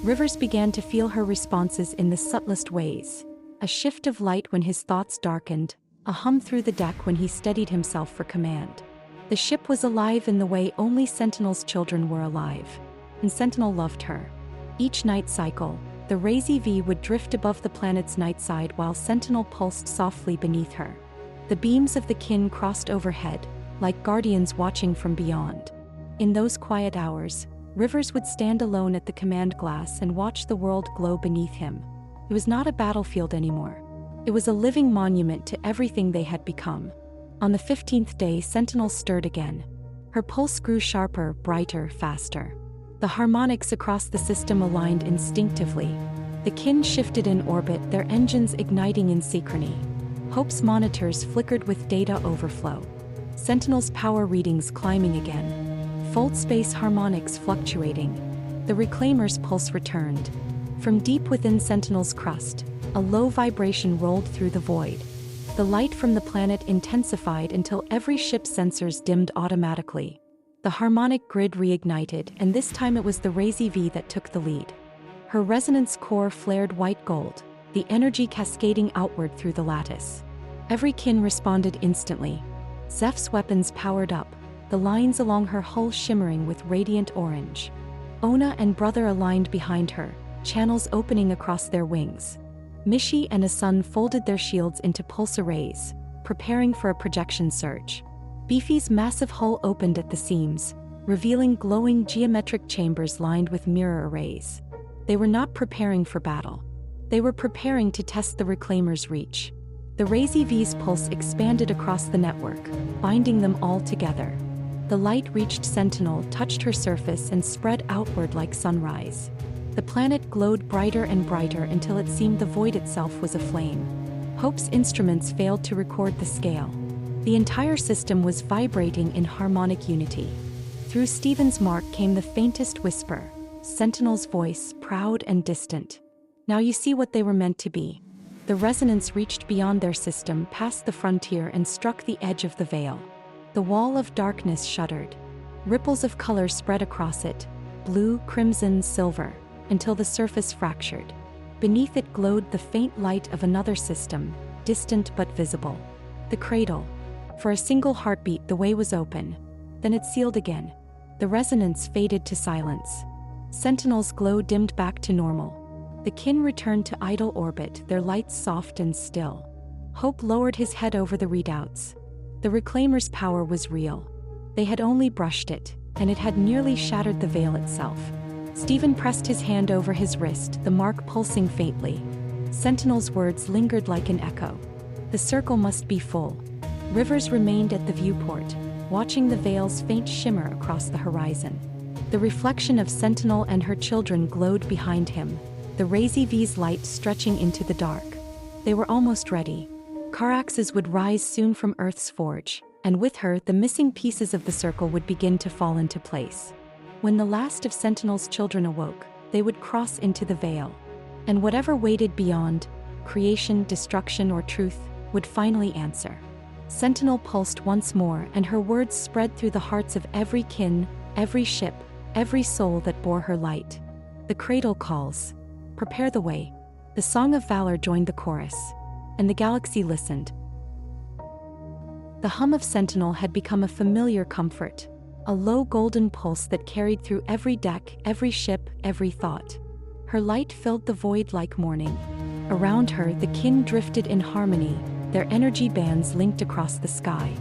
Rivers began to feel her responses in the subtlest ways. A shift of light when his thoughts darkened, a hum through the deck when he steadied himself for command. The ship was alive in the way only Sentinel's children were alive. And Sentinel loved her. Each night cycle, the Razee V would drift above the planet's night side while Sentinel pulsed softly beneath her. The beams of the kin crossed overhead, like guardians watching from beyond. In those quiet hours, Rivers would stand alone at the command glass and watch the world glow beneath him. It was not a battlefield anymore. It was a living monument to everything they had become. On the 15th day, Sentinel stirred again. Her pulse grew sharper, brighter, faster. The harmonics across the system aligned instinctively. The kin shifted in orbit, their engines igniting in synchrony. Hope's monitors flickered with data overflow. Sentinel's power readings climbing again. Fold space harmonics fluctuating. The Reclaimer's pulse returned. From deep within Sentinel's crust, a low vibration rolled through the void. The light from the planet intensified until every ship's sensors dimmed automatically. The harmonic grid reignited, and this time it was the Razee V that took the lead. Her resonance core flared white gold, the energy cascading outward through the lattice. Every kin responded instantly. Zeph's weapons powered up, the lines along her hull shimmering with radiant orange. Ona and Brother aligned behind her, channels opening across their wings. Mishi and Asun folded their shields into pulse arrays, preparing for a projection surge. Beefy's massive hull opened at the seams, revealing glowing geometric chambers lined with mirror arrays. They were not preparing for battle. They were preparing to test the Reclaimer's reach. The Razee V's pulse expanded across the network, binding them all together. The light reached Sentinel, touched her surface, and spread outward like sunrise. The planet glowed brighter and brighter until it seemed the void itself was aflame. Hope's instruments failed to record the scale. The entire system was vibrating in harmonic unity. Through Stephen's mark came the faintest whisper, Sentinel's voice, proud and distant. Now you see what they were meant to be. The resonance reached beyond their system, past the frontier, and struck the edge of the veil. The wall of darkness shuddered. Ripples of color spread across it, blue, crimson, silver, until the surface fractured. Beneath it glowed the faint light of another system, distant but visible. The Cradle. For a single heartbeat, the way was open. Then it sealed again. The resonance faded to silence. Sentinel's glow dimmed back to normal. The kin returned to idle orbit, their lights soft and still. Hope lowered his head over the readouts. The Reclaimer's power was real. They had only brushed it, and it had nearly shattered the veil itself. Stephen pressed his hand over his wrist, the mark pulsing faintly. Sentinel's words lingered like an echo. The circle must be full. Rivers remained at the viewport, watching the veil's faint shimmer across the horizon. The reflection of Sentinel and her children glowed behind him, the Razee V's light stretching into the dark. They were almost ready. Caraxes would rise soon from Earth's forge, and with her, the missing pieces of the circle would begin to fall into place. When the last of Sentinel's children awoke, they would cross into the veil. And whatever waited beyond, creation, destruction, or truth, would finally answer. Sentinel pulsed once more, and her words spread through the hearts of every kin, every ship, every soul that bore her light. The cradle calls. Prepare the way. The song of valor joined the chorus. And the galaxy listened. The hum of Sentinel had become a familiar comfort. A low golden pulse that carried through every deck, every ship, every thought. Her light filled the void like morning. Around her, the kin drifted in harmony, their energy bands linked across the sky.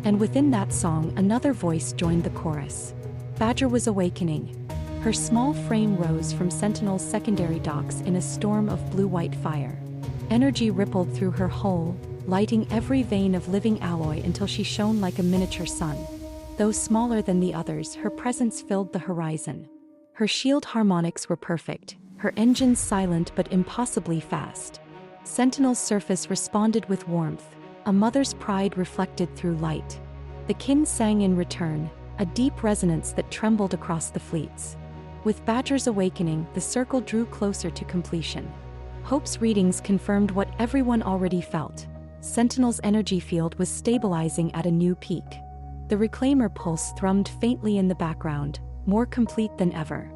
And within that song, another voice joined the chorus. Badger was awakening. Her small frame rose from Sentinel's secondary docks in a storm of blue-white fire. Energy rippled through her hull, lighting every vein of living alloy until she shone like a miniature sun. Though smaller than the others, her presence filled the horizon. Her shield harmonics were perfect, her engines silent but impossibly fast. Sentinel's surface responded with warmth, a mother's pride reflected through light. The kin sang in return, a deep resonance that trembled across the fleets. With Badger's awakening, the circle drew closer to completion. Hope's readings confirmed what everyone already felt. Sentinel's energy field was stabilizing at a new peak. The Reclaimer pulse thrummed faintly in the background, more complete than ever.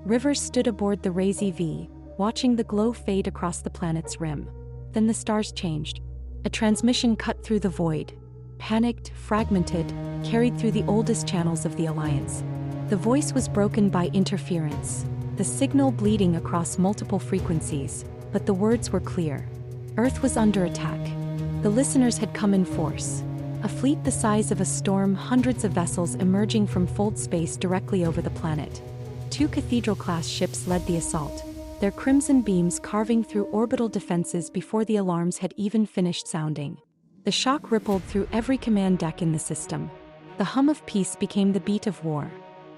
Rivers stood aboard the Razee V, watching the glow fade across the planet's rim. Then the stars changed. A transmission cut through the void. Panicked, fragmented, carried through the oldest channels of the Alliance. The voice was broken by interference, the signal bleeding across multiple frequencies, but the words were clear. Earth was under attack. The listeners had come in force. A fleet the size of a storm, hundreds of vessels emerging from fold space directly over the planet. 2 Cathedral-class ships led the assault, their crimson beams carving through orbital defenses before the alarms had even finished sounding. The shock rippled through every command deck in the system. The hum of peace became the beat of war.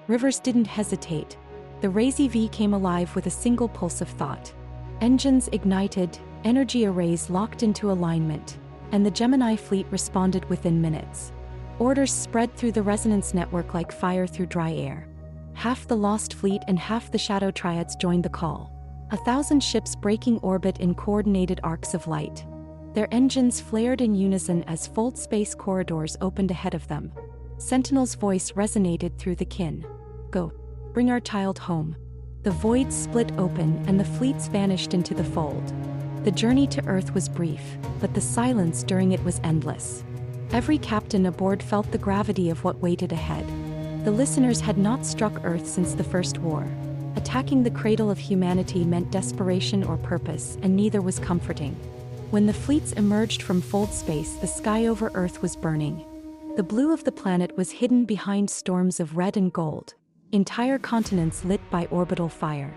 Rivers didn't hesitate. The Razee V came alive with a single pulse of thought. Engines ignited, energy arrays locked into alignment, and the Gemini fleet responded within minutes. Orders spread through the resonance network like fire through dry air. Half the Lost Fleet and half the Shadow Triads joined the call. 1,000 ships breaking orbit in coordinated arcs of light. Their engines flared in unison as fold space corridors opened ahead of them. Sentinel's voice resonated through the kin. Go. Bring our child home. The void split open and the fleets vanished into the fold. The journey to Earth was brief, but the silence during it was endless. Every captain aboard felt the gravity of what waited ahead. The listeners had not struck Earth since the First War. Attacking the cradle of humanity meant desperation or purpose, and neither was comforting. When the fleets emerged from fold space, the sky over Earth was burning. The blue of the planet was hidden behind storms of red and gold, entire continents lit by orbital fire.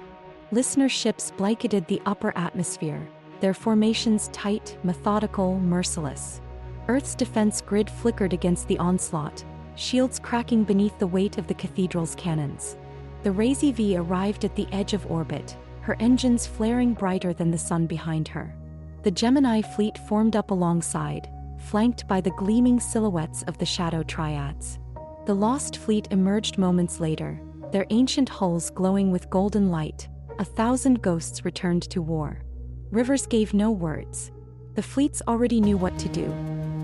Listener ships blanketed the upper atmosphere, their formations tight, methodical, merciless. Earth's defense grid flickered against the onslaught, shields cracking beneath the weight of the cathedral's cannons. The Razee V arrived at the edge of orbit, her engines flaring brighter than the sun behind her. The Gemini fleet formed up alongside, flanked by the gleaming silhouettes of the Shadow Triads. The Lost Fleet emerged moments later, their ancient hulls glowing with golden light. 1,000 ghosts returned to war. Rivers gave no words. The fleets already knew what to do.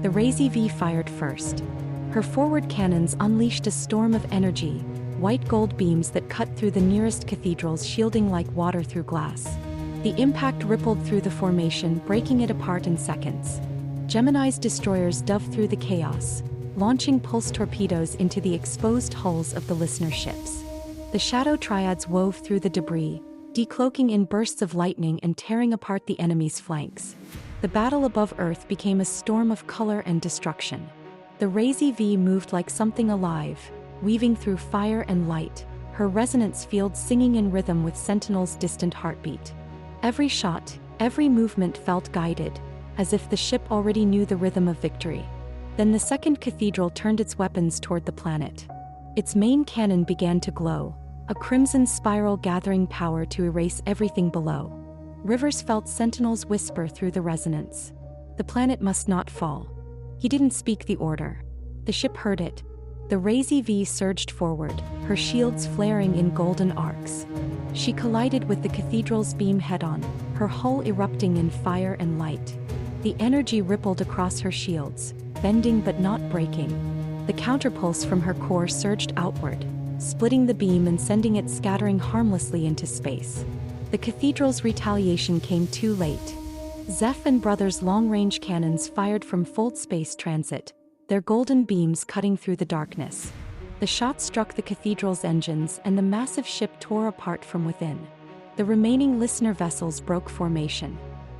The Razee V fired first. Her forward cannons unleashed a storm of energy, white gold beams that cut through the nearest cathedrals, shielding like water through glass. The impact rippled through the formation, breaking it apart in seconds. Gemini's destroyers dove through the chaos, launching pulse torpedoes into the exposed hulls of the listener ships. The Shadow Triads wove through the debris, decloaking in bursts of lightning and tearing apart the enemy's flanks. The battle above Earth became a storm of color and destruction. The Razee V moved like something alive, weaving through fire and light, her resonance field singing in rhythm with Sentinel's distant heartbeat. Every shot, every movement felt guided, as if the ship already knew the rhythm of victory. Then the second cathedral turned its weapons toward the planet. Its main cannon began to glow, a crimson spiral gathering power to erase everything below. Rivers felt Sentinel's whisper through the resonance. The planet must not fall. He didn't speak the order. The ship heard it. The Razee V surged forward, her shields flaring in golden arcs. She collided with the cathedral's beam head-on, her hull erupting in fire and light. The energy rippled across her shields, bending but not breaking. The counterpulse from her core surged outward, splitting the beam and sending it scattering harmlessly into space. The cathedral's retaliation came too late. Zeph and Brothers' long-range cannons fired from Fold Space Transit, their golden beams cutting through the darkness. The shot struck the cathedral's engines and the massive ship tore apart from within. The remaining listener vessels broke formation.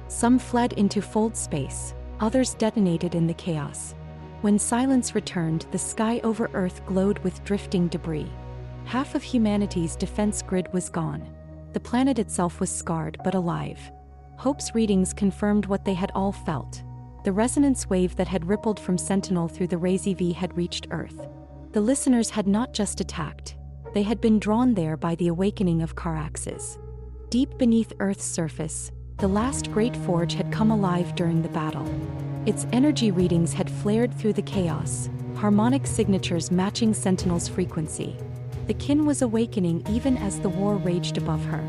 Some fled into Fold Space, others detonated in the chaos. When silence returned, the sky over Earth glowed with drifting debris. Half of humanity's defense grid was gone. The planet itself was scarred but alive. Hope's readings confirmed what they had all felt. The resonance wave that had rippled from Sentinel through the Razee V had reached Earth. The listeners had not just attacked. They had been drawn there by the awakening of Caraxes. Deep beneath Earth's surface, the last great forge had come alive during the battle. Its energy readings had flared through the chaos, harmonic signatures matching Sentinel's frequency. The kin was awakening even as the war raged above her.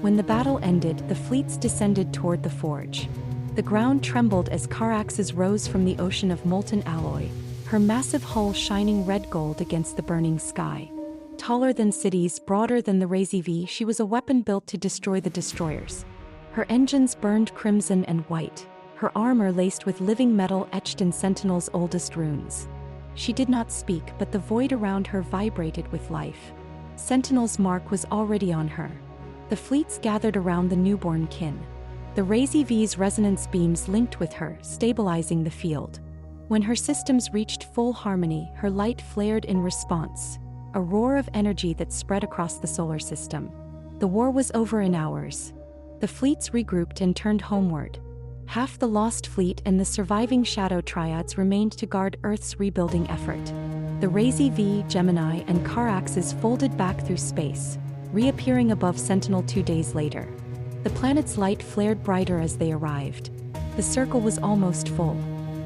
When the battle ended, the fleets descended toward the forge. The ground trembled as Caraxes rose from the ocean of molten alloy, her massive hull shining red gold against the burning sky. Taller than cities, broader than the Razee V, she was a weapon built to destroy the destroyers. Her engines burned crimson and white, her armor laced with living metal etched in Sentinel's oldest runes. She did not speak, but the void around her vibrated with life. Sentinel's mark was already on her. The fleets gathered around the newborn kin. The Razee V's resonance beams linked with her, stabilizing the field. When her systems reached full harmony, her light flared in response, a roar of energy that spread across the solar system. The war was over in hours. The fleets regrouped and turned homeward. Half the lost fleet and the surviving Shadow Triads remained to guard Earth's rebuilding effort. The Razee V, Gemini, and Caraxes folded back through space, reappearing above Sentinel 2 days later. The planet's light flared brighter as they arrived. The circle was almost full.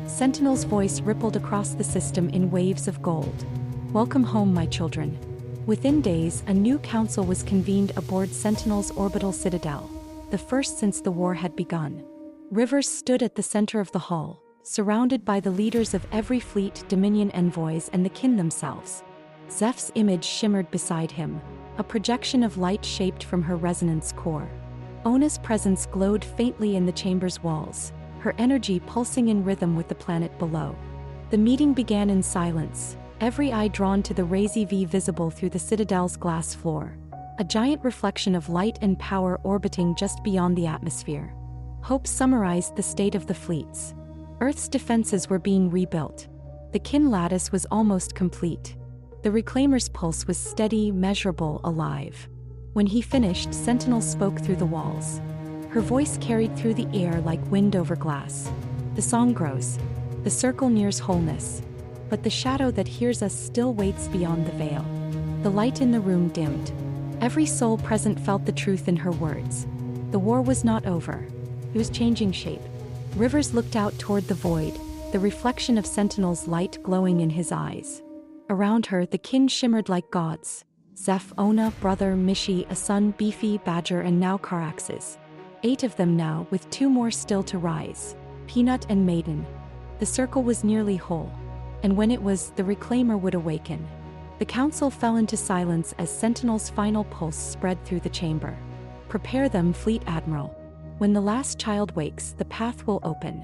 Sentinel's voice rippled across the system in waves of gold. "Welcome home, my children." Within days, a new council was convened aboard Sentinel's orbital citadel, the first since the war had begun. Rivers stood at the center of the hall, surrounded by the leaders of every fleet, Dominion envoys, and the kin themselves. Zeph's image shimmered beside him, a projection of light shaped from her resonance core. Ona's presence glowed faintly in the chamber's walls, her energy pulsing in rhythm with the planet below. The meeting began in silence, every eye drawn to the Razee V visible through the citadel's glass floor, a giant reflection of light and power orbiting just beyond the atmosphere. Hope summarized the state of the fleets. Earth's defenses were being rebuilt. The kin lattice was almost complete. The Reclaimer's pulse was steady, measurable, alive. When he finished, Sentinel spoke through the walls. Her voice carried through the air like wind over glass. "The song grows. The circle nears wholeness. But the shadow that hears us still waits beyond the veil." The light in the room dimmed. Every soul present felt the truth in her words. The war was not over. It was changing shape. Rivers looked out toward the void, the reflection of Sentinel's light glowing in his eyes. Around her, the kin shimmered like gods. Zeph, Ona, Brother, Mishi, a son, Beefy, Badger, and now Caraxes. 8 of them now, with 2 more still to rise. Peanut and Maiden. The circle was nearly whole. And when it was, the Reclaimer would awaken. The council fell into silence as Sentinel's final pulse spread through the chamber. "Prepare them, Fleet Admiral. When the last child wakes, the path will open."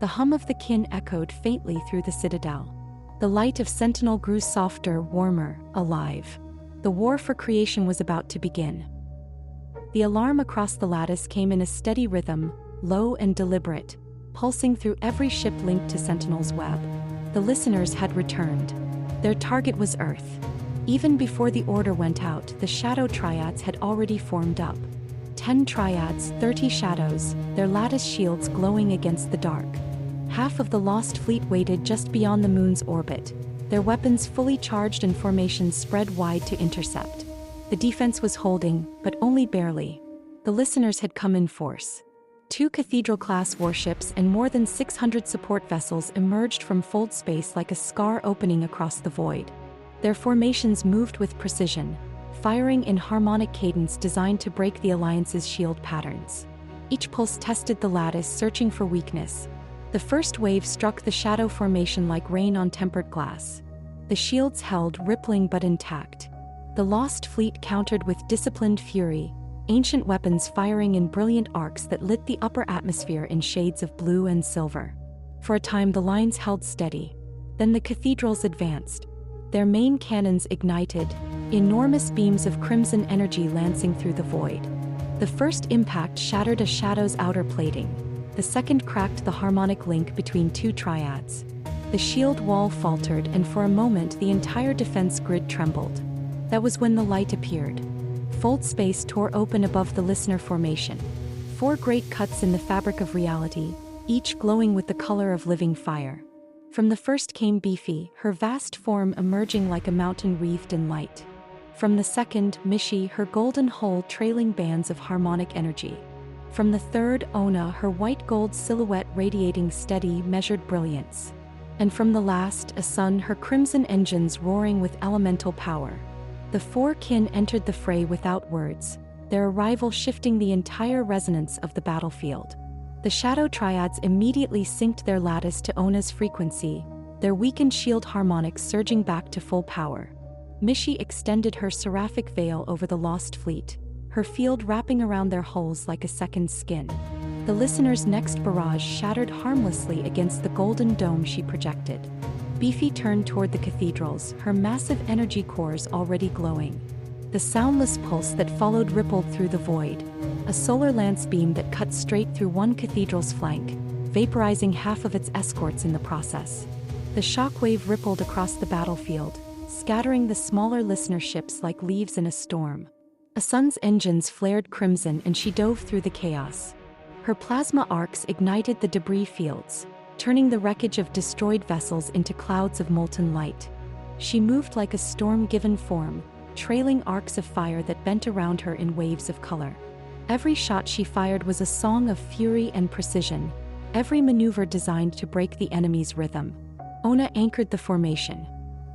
The hum of the kin echoed faintly through the citadel. The light of Sentinel grew softer, warmer, alive. The war for creation was about to begin. The alarm across the lattice came in a steady rhythm, low and deliberate, pulsing through every ship linked to Sentinel's web. The listeners had returned. Their target was Earth. Even before the order went out, the Shadow Triads had already formed up. 10 Triads, 30 Shadows, their lattice shields glowing against the dark. Half of the lost fleet waited just beyond the moon's orbit, their weapons fully charged and formations spread wide to intercept. The defense was holding, but only barely. The listeners had come in force. 2 Cathedral-class warships and more than 600 support vessels emerged from Fold Space like a scar opening across the void. Their formations moved with precision, firing in harmonic cadence designed to break the Alliance's shield patterns. Each pulse tested the lattice, searching for weakness. The first wave struck the shadow formation like rain on tempered glass. The shields held, rippling but intact. The Lost Fleet countered with disciplined fury, ancient weapons firing in brilliant arcs that lit the upper atmosphere in shades of blue and silver. For a time the lines held steady. Then the cathedrals advanced. Their main cannons ignited, enormous beams of crimson energy lancing through the void. The first impact shattered a shadow's outer plating. The second cracked the harmonic link between two triads. The shield wall faltered, and for a moment the entire defense grid trembled. That was when the light appeared. Fold space tore open above the listener formation. 4 great cuts in the fabric of reality, each glowing with the color of living fire. From the first came Beefy, her vast form emerging like a mountain wreathed in light. From the second, Mishi, her golden hull trailing bands of harmonic energy. From the third, Ona, her white gold silhouette radiating steady, measured brilliance. And from the last, a sun, her crimson engines roaring with elemental power. The 4 kin entered the fray without words, their arrival shifting the entire resonance of the battlefield. The shadow triads immediately synced their lattice to Ona's frequency, their weakened shield harmonics surging back to full power. Mishi extended her seraphic veil over the Lost Fleet, her field wrapping around their hulls like a second skin. The listener's next barrage shattered harmlessly against the golden dome she projected. Beefy turned toward the cathedrals, her massive energy cores already glowing. The soundless pulse that followed rippled through the void, a solar lance beam that cut straight through one cathedral's flank, vaporizing half of its escorts in the process. The shockwave rippled across the battlefield, scattering the smaller listener ships like leaves in a storm. A sun's engines flared crimson and she dove through the chaos. Her plasma arcs ignited the debris fields, turning the wreckage of destroyed vessels into clouds of molten light. She moved like a storm-given form, trailing arcs of fire that bent around her in waves of color. Every shot she fired was a song of fury and precision, every maneuver designed to break the enemy's rhythm. Ona anchored the formation.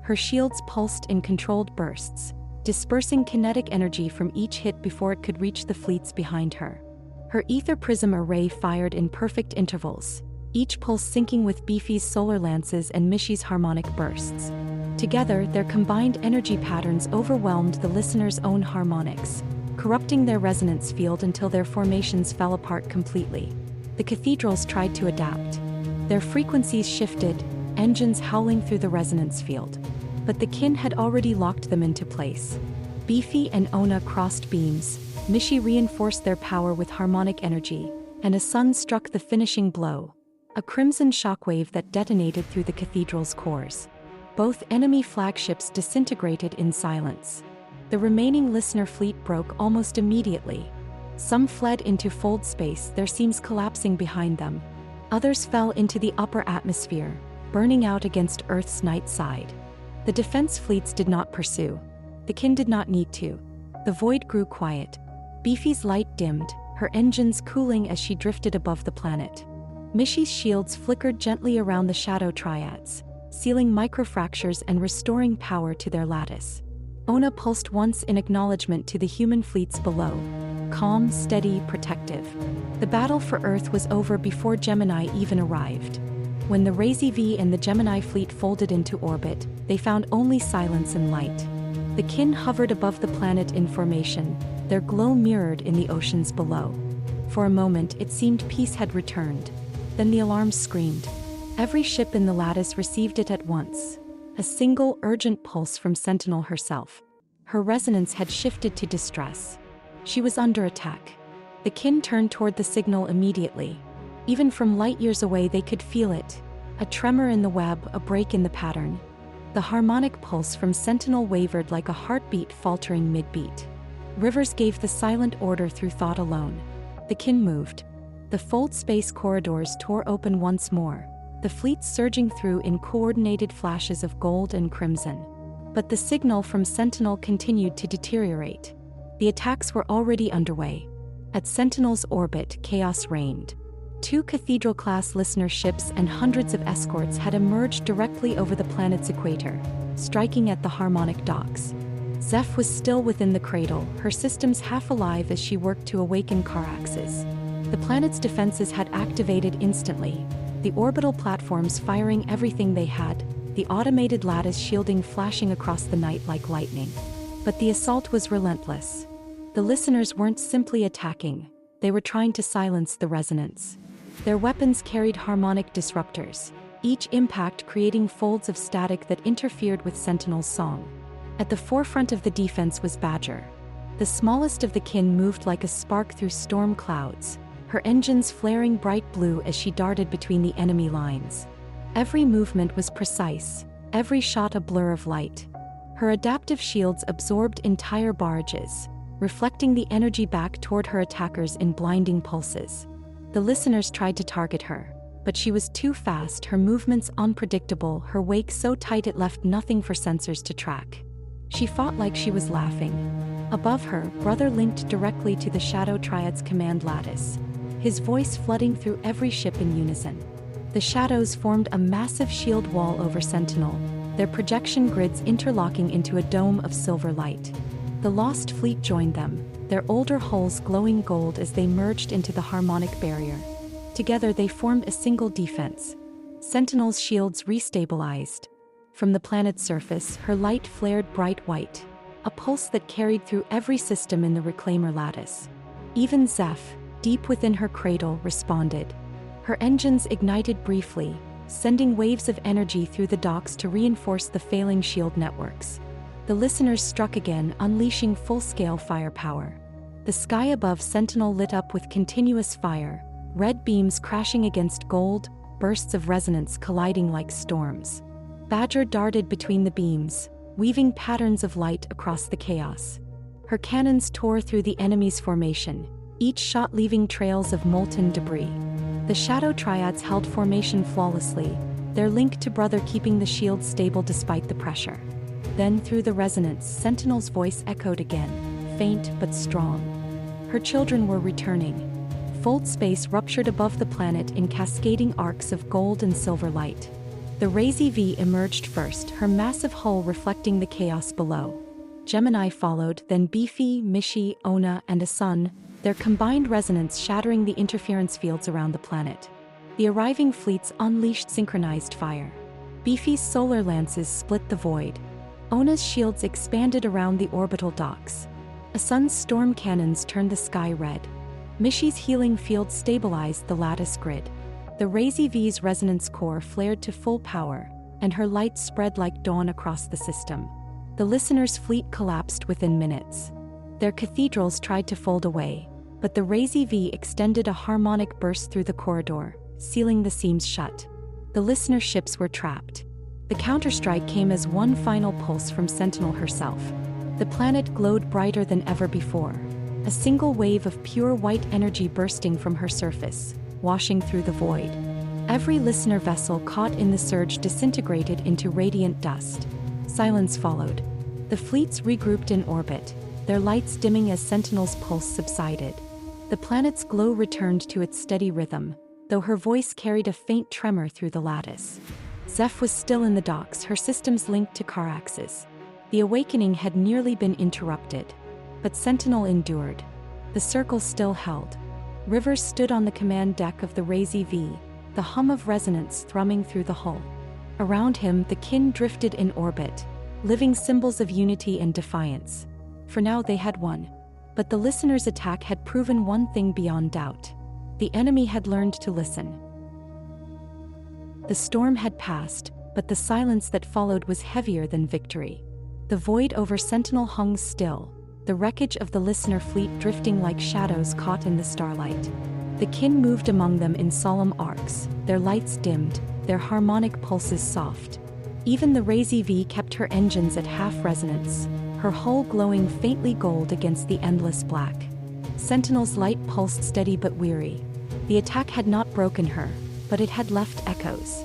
Her shields pulsed in controlled bursts, dispersing kinetic energy from each hit before it could reach the fleets behind her. Her ether prism array fired in perfect intervals, each pulse syncing with Beefy's solar lances and Mishi's harmonic bursts. Together, their combined energy patterns overwhelmed the listener's own harmonics, corrupting their resonance field until their formations fell apart completely. The cathedrals tried to adapt. Their frequencies shifted, engines howling through the resonance field. But the kin had already locked them into place. Beefy and Ona crossed beams, Mishi reinforced their power with harmonic energy, and a sun struck the finishing blow, a crimson shockwave that detonated through the cathedral's cores. Both enemy flagships disintegrated in silence. The remaining listener fleet broke almost immediately. Some fled into fold space, their seams collapsing behind them. Others fell into the upper atmosphere, burning out against Earth's night side. The defense fleets did not pursue. The kin did not need to. The void grew quiet. Beefy's light dimmed, her engines cooling as she drifted above the planet. Mishi's shields flickered gently around the shadow triads, sealing microfractures and restoring power to their lattice. Ona pulsed once in acknowledgement to the human fleets below, calm, steady, protective. The battle for Earth was over before Gemini even arrived. When the Razee V and the Gemini fleet folded into orbit, they found only silence and light. The kin hovered above the planet in formation, their glow mirrored in the oceans below. For a moment, it seemed peace had returned. Then the alarm screamed. Every ship in the lattice received it at once. A single, urgent pulse from Sentinel herself. Her resonance had shifted to distress. She was under attack. The kin turned toward the signal immediately. Even from light years away they could feel it. A tremor in the web, a break in the pattern. The harmonic pulse from Sentinel wavered like a heartbeat faltering mid-beat. Rivers gave the silent order through thought alone. The kin moved. The fold space corridors tore open once more, the fleets surging through in coordinated flashes of gold and crimson. But the signal from Sentinel continued to deteriorate. The attacks were already underway. At Sentinel's orbit, chaos reigned. 2 Cathedral-class listener ships and hundreds of escorts had emerged directly over the planet's equator, striking at the harmonic docks. Zeph was still within the cradle, her systems half alive as she worked to awaken Caraxes. The planet's defenses had activated instantly, the orbital platforms firing everything they had, the automated lattice shielding flashing across the night like lightning. But the assault was relentless. The listeners weren't simply attacking, they were trying to silence the resonance. Their weapons carried harmonic disruptors, each impact creating folds of static that interfered with Sentinel's song. At the forefront of the defense was Badger. The smallest of the kin moved like a spark through storm clouds, her engines flaring bright blue as she darted between the enemy lines. Every movement was precise, every shot a blur of light. Her adaptive shields absorbed entire barrages, reflecting the energy back toward her attackers in blinding pulses. The listeners tried to target her, but she was too fast, her movements unpredictable, her wake so tight it left nothing for sensors to track. She fought like she was laughing. Above her, Brother linked directly to the Shadow Triad's command lattice, his voice flooding through every ship in unison. The shadows formed a massive shield wall over Sentinel, their projection grids interlocking into a dome of silver light. The Lost Fleet joined them, their older hulls glowing gold as they merged into the harmonic barrier. Together they formed a single defense. Sentinel's shields restabilized. From the planet's surface, her light flared bright white, a pulse that carried through every system in the Reclaimer lattice. Even Zeph, deep within her cradle, responded. Her engines ignited briefly, sending waves of energy through the docks to reinforce the failing shield networks. The listeners struck again, unleashing full-scale firepower. The sky above Sentinel lit up with continuous fire, red beams crashing against gold, bursts of resonance colliding like storms. Badger darted between the beams, weaving patterns of light across the chaos. Her cannons tore through the enemy's formation, each shot leaving trails of molten debris. The Shadow Triads held formation flawlessly, their link to Brother keeping the shield stable despite the pressure. Then through the resonance, Sentinel's voice echoed again, faint but strong. Her children were returning. Fold space ruptured above the planet in cascading arcs of gold and silver light. The Razee V emerged first, her massive hull reflecting the chaos below. Gemini followed, then Beefy, Mishi, Ona, and a sun, their combined resonance shattering the interference fields around the planet. The arriving fleets unleashed synchronized fire. Beefy's solar lances split the void. Ona's shields expanded around the orbital docks. Asun's storm cannons turned the sky red. Mishi's healing field stabilized the lattice grid. The Razee V's resonance core flared to full power, and her light spread like dawn across the system. The listeners' fleet collapsed within minutes. Their cathedrals tried to fold away, but the Razee V extended a harmonic burst through the corridor, sealing the seams shut. The listener ships were trapped. The counterstrike came as one final pulse from Sentinel herself. The planet glowed brighter than ever before, a single wave of pure white energy bursting from her surface, washing through the void. Every listener vessel caught in the surge disintegrated into radiant dust. Silence followed. The fleets regrouped in orbit, their lights dimming as Sentinel's pulse subsided. The planet's glow returned to its steady rhythm, though her voice carried a faint tremor through the lattice. Zeph was still in the docks, her systems linked to Carax's. The awakening had nearly been interrupted, but Sentinel endured. The circle still held. Rivers stood on the command deck of the Razee V, the hum of resonance thrumming through the hull. Around him, the kin drifted in orbit, living symbols of unity and defiance. For now they had won. But the listener's attack had proven one thing beyond doubt. The enemy had learned to listen. The storm had passed, but the silence that followed was heavier than victory. The void over Sentinel hung still, the wreckage of the listener fleet drifting like shadows caught in the starlight. The kin moved among them in solemn arcs, their lights dimmed, their harmonic pulses soft. Even the Razee V kept her engines at half resonance, her hull glowing faintly gold against the endless black. Sentinel's light pulsed steady but weary. The attack had not broken her, but it had left echoes.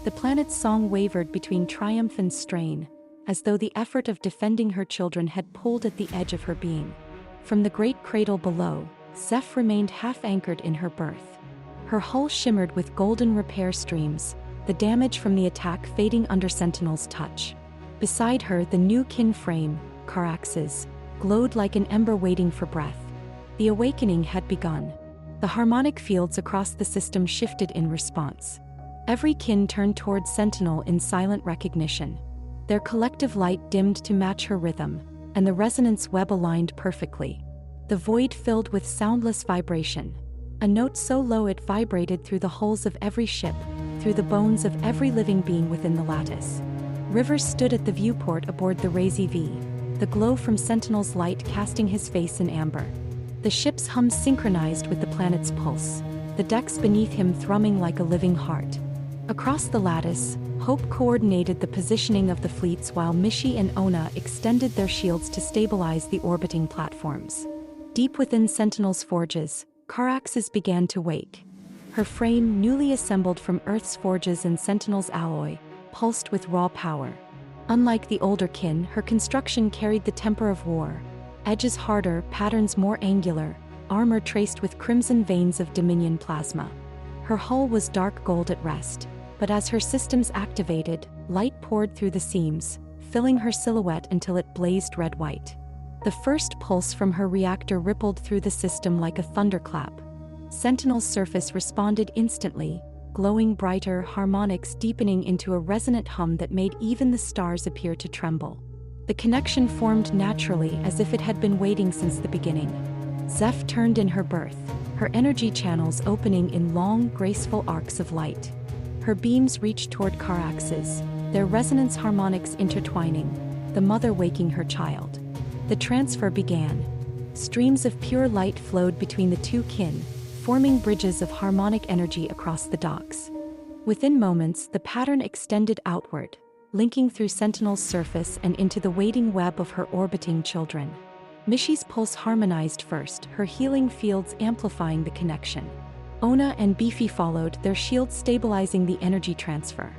The planet's song wavered between triumph and strain, as though the effort of defending her children had pulled at the edge of her being. From the great cradle below, Zeph remained half-anchored in her berth. Her hull shimmered with golden repair streams, the damage from the attack fading under Sentinel's touch. Beside her, the new kin frame, Carax's, glowed like an ember waiting for breath. The awakening had begun. The harmonic fields across the system shifted in response. Every kin turned toward Sentinel in silent recognition. Their collective light dimmed to match her rhythm, and the resonance web aligned perfectly. The void filled with soundless vibration. A note so low it vibrated through the hulls of every ship, through the bones of every living being within the lattice. Rivers stood at the viewport aboard the Razee V, the glow from Sentinel's light casting his face in amber. The ship's hum synchronized with the planet's pulse, the decks beneath him thrumming like a living heart. Across the lattice, Hope coordinated the positioning of the fleets while Mishi and Ona extended their shields to stabilize the orbiting platforms. Deep within Sentinel's forges, Caraxes began to wake. Her frame, newly assembled from Earth's forges and Sentinel's alloy, pulsed with raw power. Unlike the older kin, her construction carried the temper of war. Edges harder, patterns more angular, armor traced with crimson veins of Dominion plasma. Her hull was dark gold at rest, but as her systems activated, light poured through the seams, filling her silhouette until it blazed red-white. The first pulse from her reactor rippled through the system like a thunderclap. Sentinel's surface responded instantly, glowing brighter, harmonics deepening into a resonant hum that made even the stars appear to tremble. The connection formed naturally as if it had been waiting since the beginning. Zeph turned in her berth, her energy channels opening in long, graceful arcs of light. Her beams reached toward Caraxes, their resonance harmonics intertwining, the mother waking her child. The transfer began. Streams of pure light flowed between the two kin, forming bridges of harmonic energy across the docks. Within moments, the pattern extended outward, linking through Sentinel's surface and into the waiting web of her orbiting children. Mishi's pulse harmonized first, her healing fields amplifying the connection. Ona and Beefy followed, their shields stabilizing the energy transfer.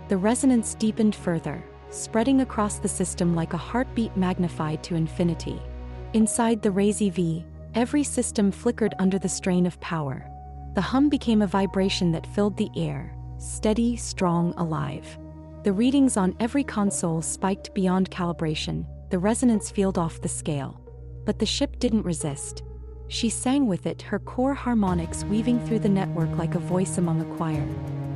The resonance deepened further, spreading across the system like a heartbeat magnified to infinity. Inside the Razee V, every system flickered under the strain of power. The hum became a vibration that filled the air, steady, strong, alive. The readings on every console spiked beyond calibration, the resonance field off the scale. But the ship didn't resist. She sang with it, her core harmonics weaving through the network like a voice among a choir.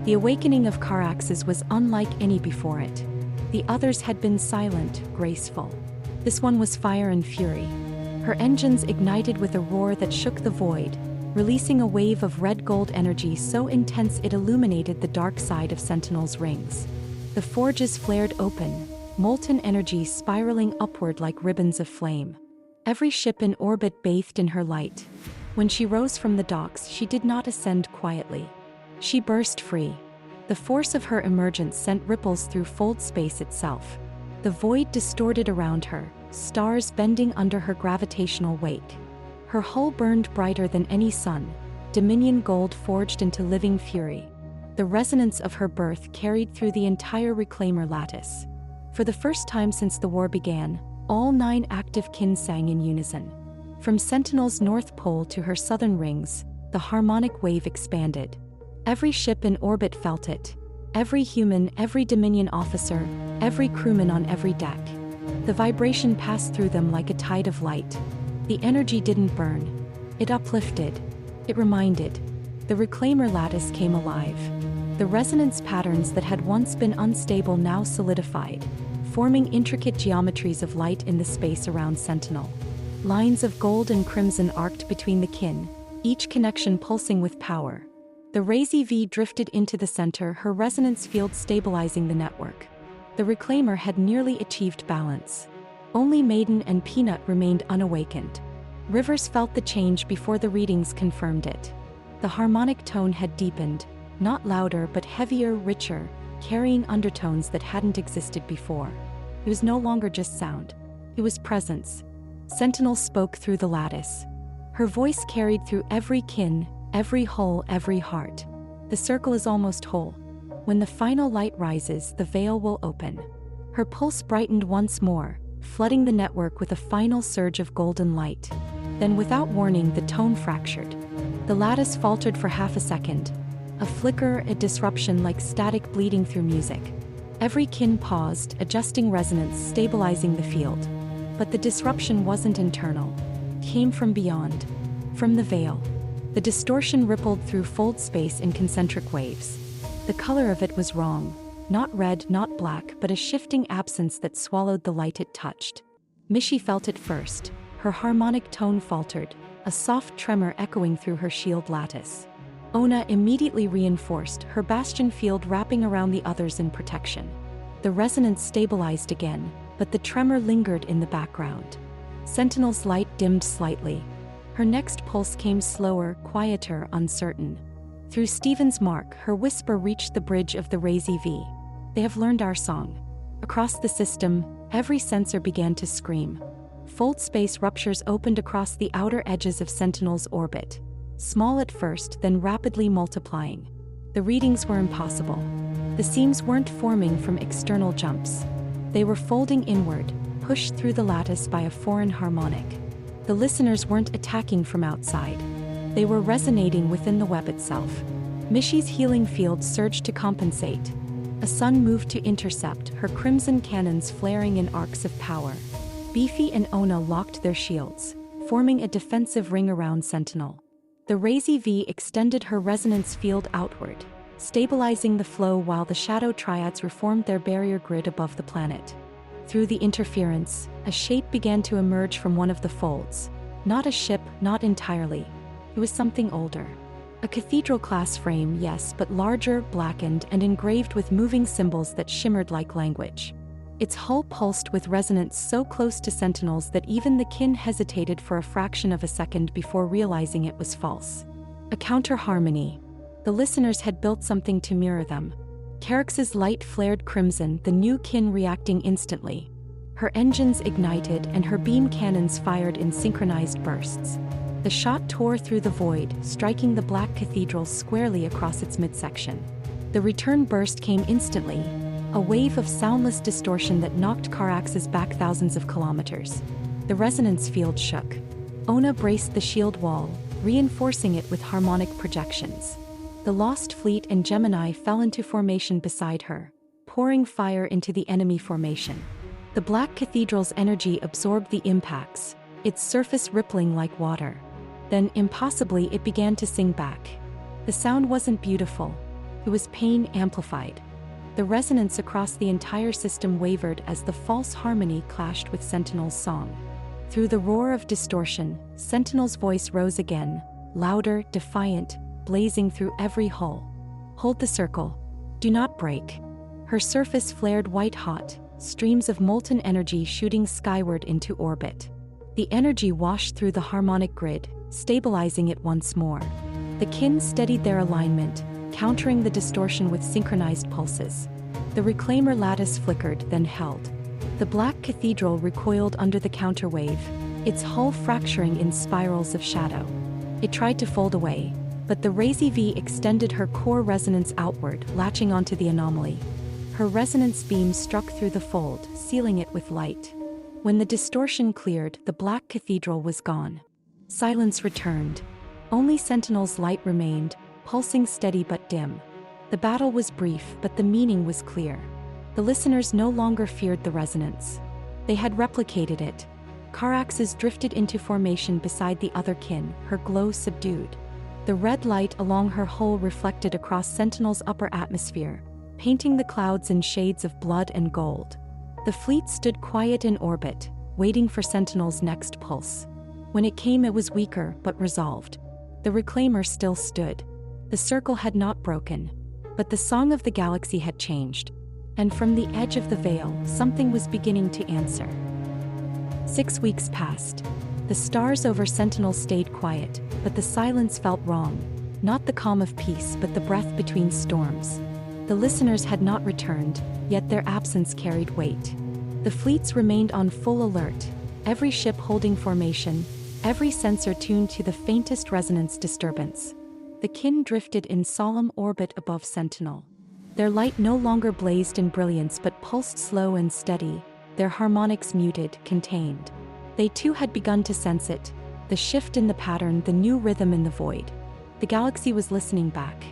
The awakening of Caraxes was unlike any before it. The others had been silent, graceful. This one was fire and fury. Her engines ignited with a roar that shook the void, releasing a wave of red-gold energy so intense it illuminated the dark side of Sentinel's rings. The forges flared open, molten energy spiraling upward like ribbons of flame. Every ship in orbit bathed in her light. When she rose from the docks, she did not ascend quietly. She burst free. The force of her emergence sent ripples through fold space itself. The void distorted around her, stars bending under her gravitational weight. Her hull burned brighter than any sun, Dominion gold forged into living fury. The resonance of her birth carried through the entire Reclaimer lattice. For the first time since the war began, all 9 active kin sang in unison. From Sentinel's North Pole to her southern rings, the harmonic wave expanded. Every ship in orbit felt it. Every human, every Dominion officer, every crewman on every deck. The vibration passed through them like a tide of light. The energy didn't burn. It uplifted. It reminded. The Reclaimer lattice came alive. The resonance patterns that had once been unstable now solidified, forming intricate geometries of light in the space around Sentinel. Lines of gold and crimson arced between the kin, each connection pulsing with power. The Razee V drifted into the center, her resonance field stabilizing the network. The Reclaimer had nearly achieved balance. Only Maiden and Peanut remained unawakened. Rivers felt the change before the readings confirmed it. The harmonic tone had deepened, not louder but heavier, richer, carrying undertones that hadn't existed before. It was no longer just sound. It was presence. Sentinel spoke through the lattice. Her voice carried through every kin, every hull, every heart. The circle is almost whole. When the final light rises, the veil will open. Her pulse brightened once more, flooding the network with a final surge of golden light. Then without warning, the tone fractured. The lattice faltered for half a second. A flicker, a disruption like static bleeding through music. Every kin paused, adjusting resonance, stabilizing the field. But the disruption wasn't internal. It came from beyond. From the veil. The distortion rippled through fold space in concentric waves. The color of it was wrong. Not red, not black, but a shifting absence that swallowed the light it touched. Mishi felt it first. Her harmonic tone faltered, a soft tremor echoing through her shield lattice. Ona immediately reinforced her bastion field, wrapping around the others in protection. The resonance stabilized again, but the tremor lingered in the background. Sentinel's light dimmed slightly. Her next pulse came slower, quieter, uncertain. Through Stephen's mark, her whisper reached the bridge of the Razee V. They have learned our song. Across the system, every sensor began to scream. Fold space ruptures opened across the outer edges of Sentinel's orbit. Small at first, then rapidly multiplying. The readings were impossible. The seams weren't forming from external jumps. They were folding inward, pushed through the lattice by a foreign harmonic. The listeners weren't attacking from outside. They were resonating within the web itself. Mishi's healing field surged to compensate. A sun moved to intercept, her crimson cannons flaring in arcs of power. Beefy and Ona locked their shields, forming a defensive ring around Sentinel. The Razee V extended her resonance field outward, stabilizing the flow while the Shadow Triads reformed their barrier grid above the planet. Through the interference, a shape began to emerge from one of the folds. Not a ship, not entirely. It was something older. A cathedral-class frame, yes, but larger, blackened, and engraved with moving symbols that shimmered like language. Its hull pulsed with resonance so close to Sentinel's that even the kin hesitated for a fraction of a second before realizing it was false. A counter-harmony. The listeners had built something to mirror them. Carix's light flared crimson, the new kin reacting instantly. Her engines ignited and her beam cannons fired in synchronized bursts. The shot tore through the void, striking the Black Cathedral squarely across its midsection. The return burst came instantly, a wave of soundless distortion that knocked Caraxes back thousands of kilometers. The resonance field shook. Ona braced the shield wall, reinforcing it with harmonic projections. The Lost Fleet and Gemini fell into formation beside her, pouring fire into the enemy formation. The Black Cathedral's energy absorbed the impacts, its surface rippling like water. Then, impossibly, it began to sing back. The sound wasn't beautiful. It was pain amplified. The resonance across the entire system wavered as the false harmony clashed with Sentinel's song. Through the roar of distortion, Sentinel's voice rose again, louder, defiant, blazing through every hull. Hold the circle. Do not break. Her surface flared white-hot, streams of molten energy shooting skyward into orbit. The energy washed through the harmonic grid, stabilizing it once more. The kin steadied their alignment, countering the distortion with synchronized pulses. The reclaimer lattice flickered, then held. The Black Cathedral recoiled under the counterwave, its hull fracturing in spirals of shadow. It tried to fold away, but the Razee V extended her core resonance outward, latching onto the anomaly. Her resonance beam struck through the fold, sealing it with light. When the distortion cleared, the Black Cathedral was gone. Silence returned. Only Sentinel's light remained, pulsing steady but dim. The battle was brief, but the meaning was clear. The listeners no longer feared the resonance. They had replicated it. Caraxes drifted into formation beside the other kin, her glow subdued. The red light along her hull reflected across Sentinel's upper atmosphere, painting the clouds in shades of blood and gold. The fleet stood quiet in orbit, waiting for Sentinel's next pulse. When it came, it was weaker, but resolved. The reclaimer still stood. The circle had not broken, but the song of the galaxy had changed. And from the edge of the veil, something was beginning to answer. 6 weeks passed. The stars over Sentinel stayed quiet, but the silence felt wrong. Not the calm of peace, but the breath between storms. The listeners had not returned, yet their absence carried weight. The fleets remained on full alert, every ship holding formation, every sensor tuned to the faintest resonance disturbance. The kin drifted in solemn orbit above Sentinel. Their light no longer blazed in brilliance but pulsed slow and steady, their harmonics muted, contained. They too had begun to sense it, the shift in the pattern, the new rhythm in the void. The galaxy was listening back.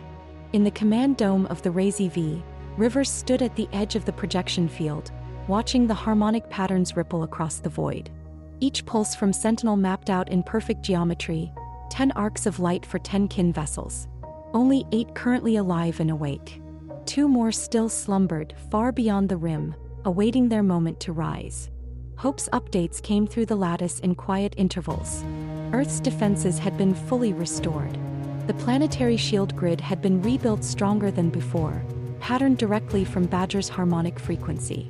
In the command dome of the Razee V, Rivers stood at the edge of the projection field, watching the harmonic patterns ripple across the void. Each pulse from Sentinel mapped out in perfect geometry, 10 arcs of light for 10 kin vessels. Only 8 currently alive and awake. 2 more still slumbered, far beyond the rim, awaiting their moment to rise. Hope's updates came through the lattice in quiet intervals. Earth's defenses had been fully restored. The planetary shield grid had been rebuilt stronger than before, patterned directly from Badger's harmonic frequency.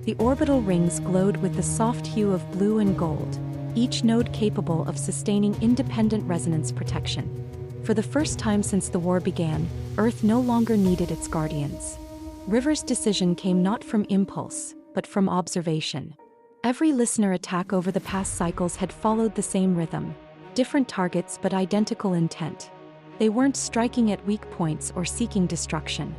The orbital rings glowed with the soft hue of blue and gold, each node capable of sustaining independent resonance protection. For the first time since the war began, Earth no longer needed its guardians. Rivers' decision came not from impulse, but from observation. Every listener attack over the past cycles had followed the same rhythm, different targets but identical intent. They weren't striking at weak points or seeking destruction.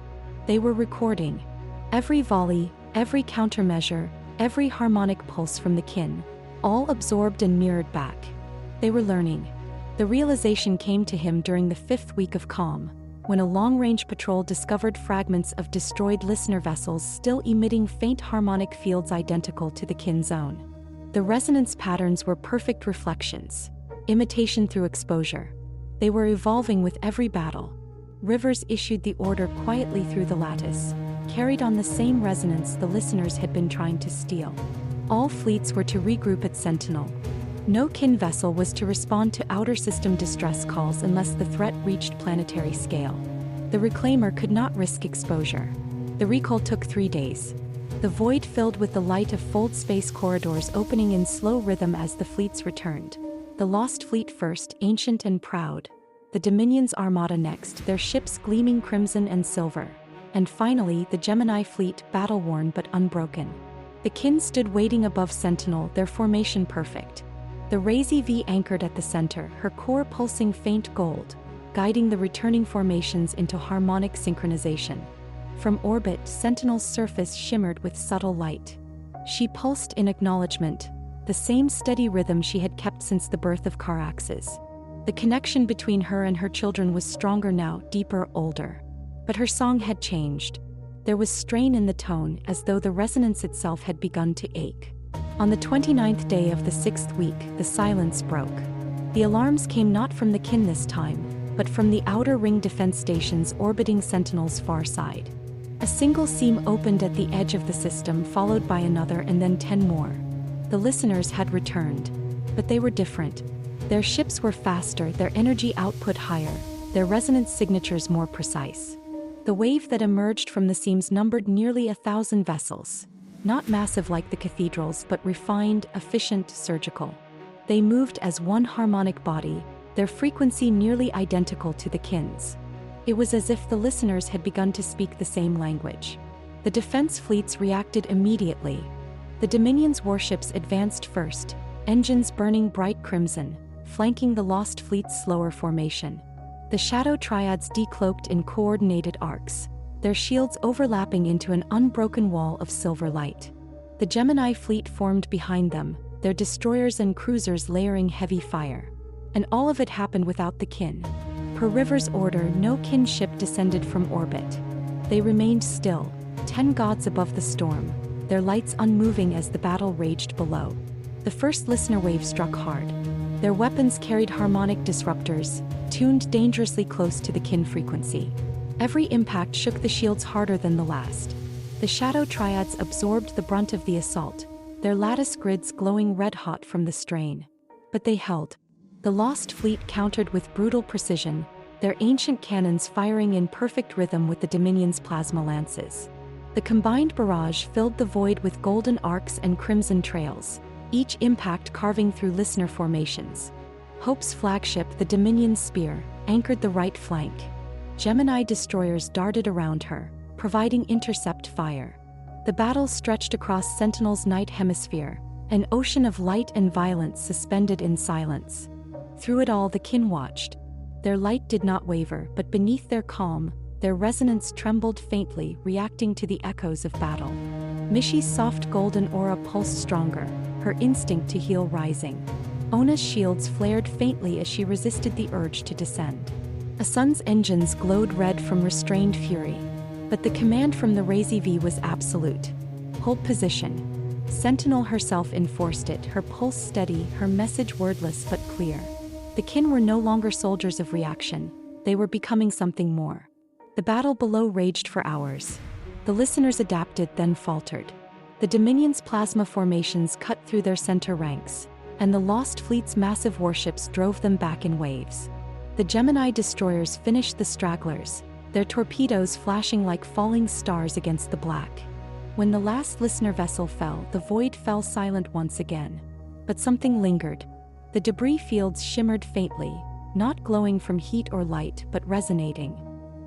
They were recording. Every volley, every countermeasure, every harmonic pulse from the kin, all absorbed and mirrored back. They were learning. The realization came to him during the 5th week of calm, when a long-range patrol discovered fragments of destroyed listener vessels still emitting faint harmonic fields identical to the kin's own. The resonance patterns were perfect reflections, imitation through exposure. They were evolving with every battle. Rivers issued the order quietly through the lattice, carried on the same resonance the listeners had been trying to steal. All fleets were to regroup at Sentinel. No kin vessel was to respond to outer system distress calls unless the threat reached planetary scale. The Reclaimer could not risk exposure. The recall took 3 days. The void filled with the light of fold space corridors opening in slow rhythm as the fleets returned. The Lost Fleet first, ancient and proud. The Dominion's armada next, their ships gleaming crimson and silver. And finally, the Gemini fleet, battle-worn but unbroken. The kin stood waiting above Sentinel, their formation perfect. The Razee V anchored at the center, her core pulsing faint gold, guiding the returning formations into harmonic synchronization. From orbit, Sentinel's surface shimmered with subtle light. She pulsed in acknowledgement, the same steady rhythm she had kept since the birth of Caraxes. The connection between her and her children was stronger now, deeper, older. But her song had changed. There was strain in the tone, as though the resonance itself had begun to ache. On the 29th day of the 6th week, the silence broke. The alarms came not from the kin this time, but from the outer ring defense stations orbiting Sentinel's far side. A single seam opened at the edge of the system, followed by another and then 10 more. The listeners had returned, but they were different. Their ships were faster, their energy output higher, their resonance signatures more precise. The wave that emerged from the seams numbered nearly 1,000 vessels. Not massive like the cathedrals, but refined, efficient, surgical. They moved as one harmonic body, their frequency nearly identical to the kin's. It was as if the listeners had begun to speak the same language. The defense fleets reacted immediately. The Dominion's warships advanced first, engines burning bright crimson, flanking the Lost Fleet's slower formation. The Shadow Triads decloaked in coordinated arcs, their shields overlapping into an unbroken wall of silver light. The Gemini fleet formed behind them, their destroyers and cruisers layering heavy fire. And all of it happened without the kin. Per River's order, no kin ship descended from orbit. They remained still, 10 gods above the storm, their lights unmoving as the battle raged below. The first listener wave struck hard. Their weapons carried harmonic disruptors, tuned dangerously close to the kin frequency. Every impact shook the shields harder than the last. The Shadow Triads absorbed the brunt of the assault, their lattice grids glowing red-hot from the strain. But they held. The Lost Fleet countered with brutal precision, their ancient cannons firing in perfect rhythm with the Dominion's plasma lances. The combined barrage filled the void with golden arcs and crimson trails, each impact carving through listener formations. Hope's flagship, the Dominion's Spear, anchored the right flank. Gemini destroyers darted around her, providing intercept fire. The battle stretched across Sentinel's night hemisphere, an ocean of light and violence suspended in silence. Through it all the kin watched. Their light did not waver, but beneath their calm, their resonance trembled faintly, reacting to the echoes of battle. Mishi's soft golden aura pulsed stronger, her instinct to heal rising. Ona's shields flared faintly as she resisted the urge to descend. Asun's engines glowed red from restrained fury, but the command from the Razee V was absolute. Hold position. Sentinel herself enforced it, her pulse steady, her message wordless but clear. The kin were no longer soldiers of reaction, they were becoming something more. The battle below raged for hours. The listeners adapted, then faltered. The Dominion's plasma formations cut through their center ranks, and the Lost Fleet's massive warships drove them back in waves. The Gemini destroyers finished the stragglers, their torpedoes flashing like falling stars against the black. When the last listener vessel fell, the void fell silent once again. But something lingered. The debris fields shimmered faintly, not glowing from heat or light but resonating.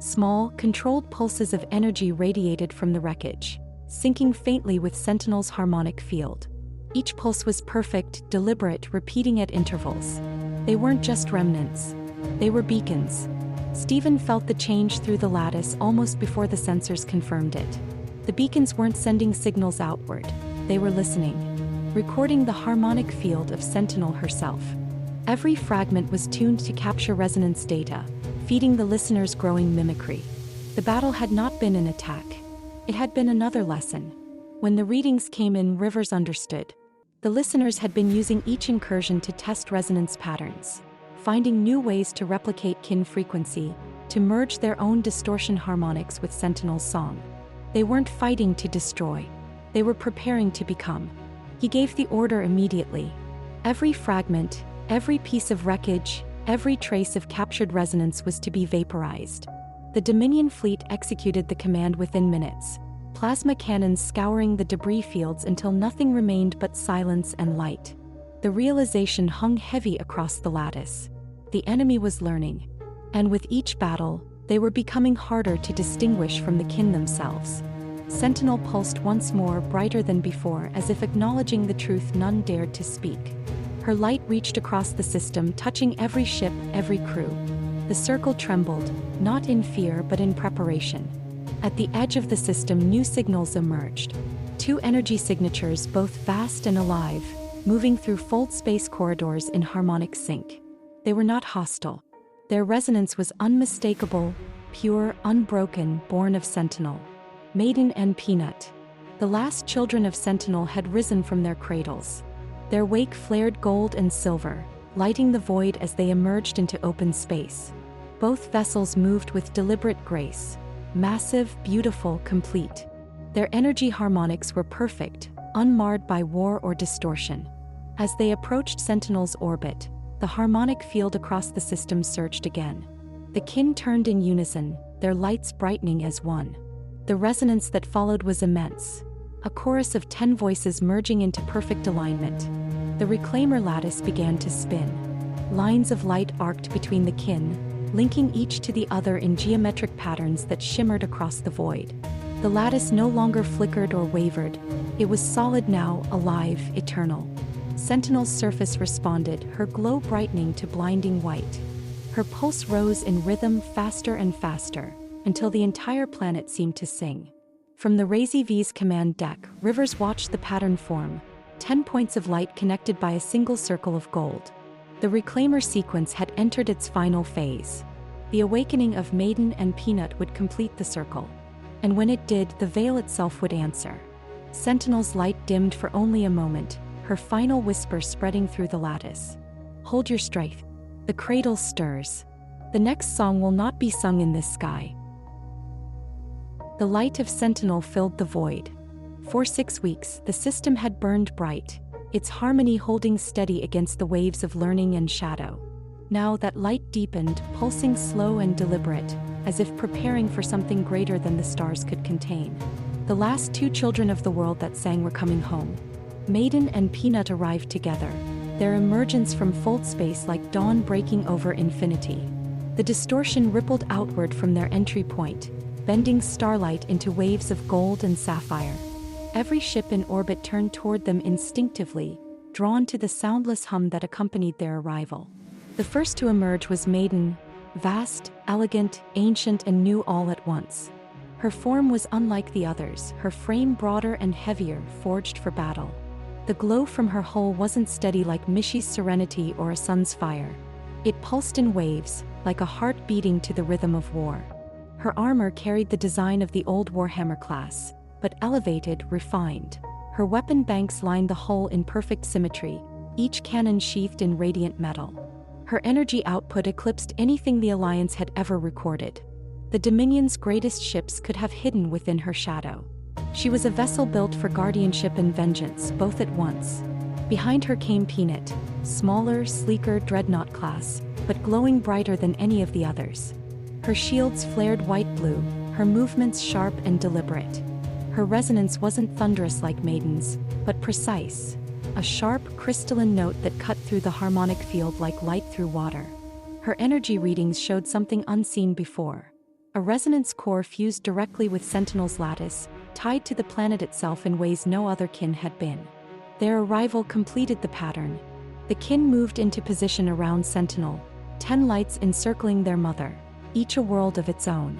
Small, controlled pulses of energy radiated from the wreckage, syncing faintly with Sentinel's harmonic field. Each pulse was perfect, deliberate, repeating at intervals. They weren't just remnants. They were beacons. Stephen felt the change through the lattice almost before the sensors confirmed it. The beacons weren't sending signals outward, they were listening, recording the harmonic field of Sentinel herself. Every fragment was tuned to capture resonance data, feeding the listener's growing mimicry. The battle had not been an attack. It had been another lesson. When the readings came in, Rivers understood. The listeners had been using each incursion to test resonance patterns, finding new ways to replicate kin frequency, to merge their own distortion harmonics with Sentinel's song. They weren't fighting to destroy. They were preparing to become. He gave the order immediately. Every fragment, every piece of wreckage, every trace of captured resonance was to be vaporized. The Dominion fleet executed the command within minutes, plasma cannons scouring the debris fields until nothing remained but silence and light. The realization hung heavy across the lattice. The enemy was learning. And with each battle, they were becoming harder to distinguish from the kin themselves. Sentinel pulsed once more, brighter than before, as if acknowledging the truth none dared to speak. Her light reached across the system, touching every ship, every crew. The circle trembled, not in fear but in preparation. At the edge of the system, new signals emerged. 2 energy signatures, both vast and alive, moving through fold space corridors in harmonic sync. They were not hostile. Their resonance was unmistakable, pure, unbroken, born of Sentinel. Maiden and Peanut. The last children of Sentinel had risen from their cradles. Their wake flared gold and silver, lighting the void as they emerged into open space. Both vessels moved with deliberate grace. Massive, beautiful, complete. Their energy harmonics were perfect, unmarred by war or distortion. As they approached Sentinel's orbit, the harmonic field across the system surged again. The kin turned in unison, their lights brightening as one. The resonance that followed was immense, a chorus of 10 voices merging into perfect alignment. The reclaimer lattice began to spin. Lines of light arced between the kin, linking each to the other in geometric patterns that shimmered across the void. The lattice no longer flickered or wavered. It was solid now, alive, eternal. Sentinel's surface responded, her glow brightening to blinding white. Her pulse rose in rhythm, faster and faster, until the entire planet seemed to sing. From the Razee V's command deck, Rivers watched the pattern form, 10 points of light connected by a single circle of gold. The reclaimer sequence had entered its final phase. The awakening of Maiden and Peanut would complete the circle. And when it did, the veil itself would answer. Sentinel's light dimmed for only a moment, her final whisper spreading through the lattice. Hold your strength. The cradle stirs. The next song will not be sung in this sky. The light of Sentinel filled the void. For 6 weeks, the system had burned bright, its harmony holding steady against the waves of learning and shadow. Now that light deepened, pulsing slow and deliberate, as if preparing for something greater than the stars could contain. The last 2 children of the world that sang were coming home. Maiden and Peanut arrived together, their emergence from fold space like dawn breaking over infinity. The distortion rippled outward from their entry point, bending starlight into waves of gold and sapphire. Every ship in orbit turned toward them instinctively, drawn to the soundless hum that accompanied their arrival. The first to emerge was Maiden, vast, elegant, ancient and new all at once. Her form was unlike the others, her frame broader and heavier, forged for battle. The glow from her hull wasn't steady like Mishy's serenity or a sun's fire. It pulsed in waves, like a heart beating to the rhythm of war. Her armor carried the design of the old Warhammer class, but elevated, refined. Her weapon banks lined the hull in perfect symmetry, each cannon sheathed in radiant metal. Her energy output eclipsed anything the Alliance had ever recorded. The Dominion's greatest ships could have hidden within her shadow. She was a vessel built for guardianship and vengeance, both at once. Behind her came Peanut, smaller, sleeker dreadnought class, but glowing brighter than any of the others. Her shields flared white-blue, her movements sharp and deliberate. Her resonance wasn't thunderous like Maiden's, but precise, a sharp, crystalline note that cut through the harmonic field like light through water. Her energy readings showed something unseen before. A resonance core fused directly with Sentinel's lattice, tied to the planet itself in ways no other kin had been. Their arrival completed the pattern. The kin moved into position around Sentinel, 10 lights encircling their mother, each a world of its own.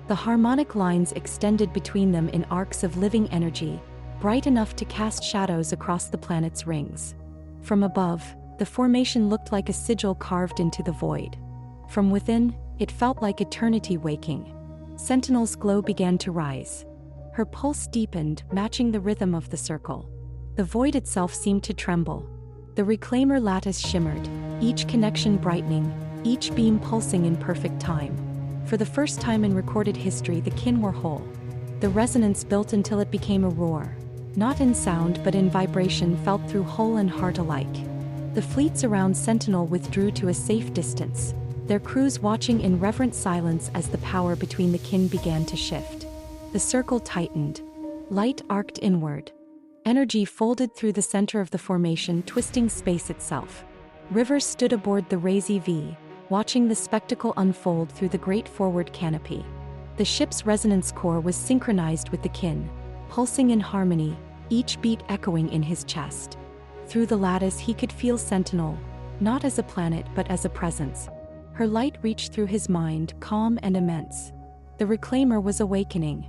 The harmonic lines extended between them in arcs of living energy, bright enough to cast shadows across the planet's rings. From above, the formation looked like a sigil carved into the void. From within, it felt like eternity waking. Sentinel's glow began to rise. Her pulse deepened, matching the rhythm of the circle. The void itself seemed to tremble. The reclaimer lattice shimmered, each connection brightening, each beam pulsing in perfect time. For the first time in recorded history, the kin were whole. The resonance built until it became a roar. Not in sound but in vibration felt through hull and heart alike. The fleets around Sentinel withdrew to a safe distance, their crews watching in reverent silence as the power between the kin began to shift. The circle tightened. Light arced inward. Energy folded through the center of the formation, twisting space itself. Rivers stood aboard the Razee V, watching the spectacle unfold through the great forward canopy. The ship's resonance core was synchronized with the kin, pulsing in harmony, each beat echoing in his chest. Through the lattice he could feel Sentinel, not as a planet but as a presence. Her light reached through his mind, calm and immense. The reclaimer was awakening.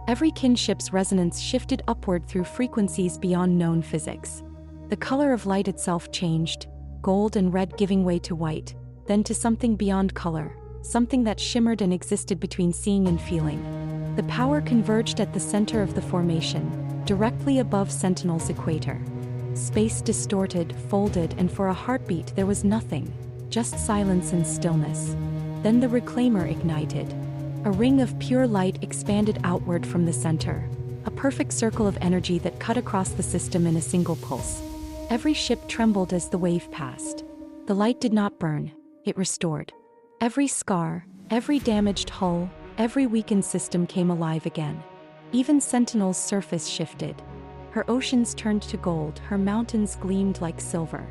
Every kinship's resonance shifted upward through frequencies beyond known physics. The color of light itself changed, gold and red giving way to white, then to something beyond color, something that shimmered and existed between seeing and feeling. The power converged at the center of the formation, directly above Sentinel's equator. Space distorted, folded, and for a heartbeat there was nothing, just silence and stillness. Then the reclaimer ignited. A ring of pure light expanded outward from the center, a perfect circle of energy that cut across the system in a single pulse. Every ship trembled as the wave passed. The light did not burn, it restored. Every scar, every damaged hull, every weakened system came alive again. Even Sentinel's surface shifted. Her oceans turned to gold, her mountains gleamed like silver.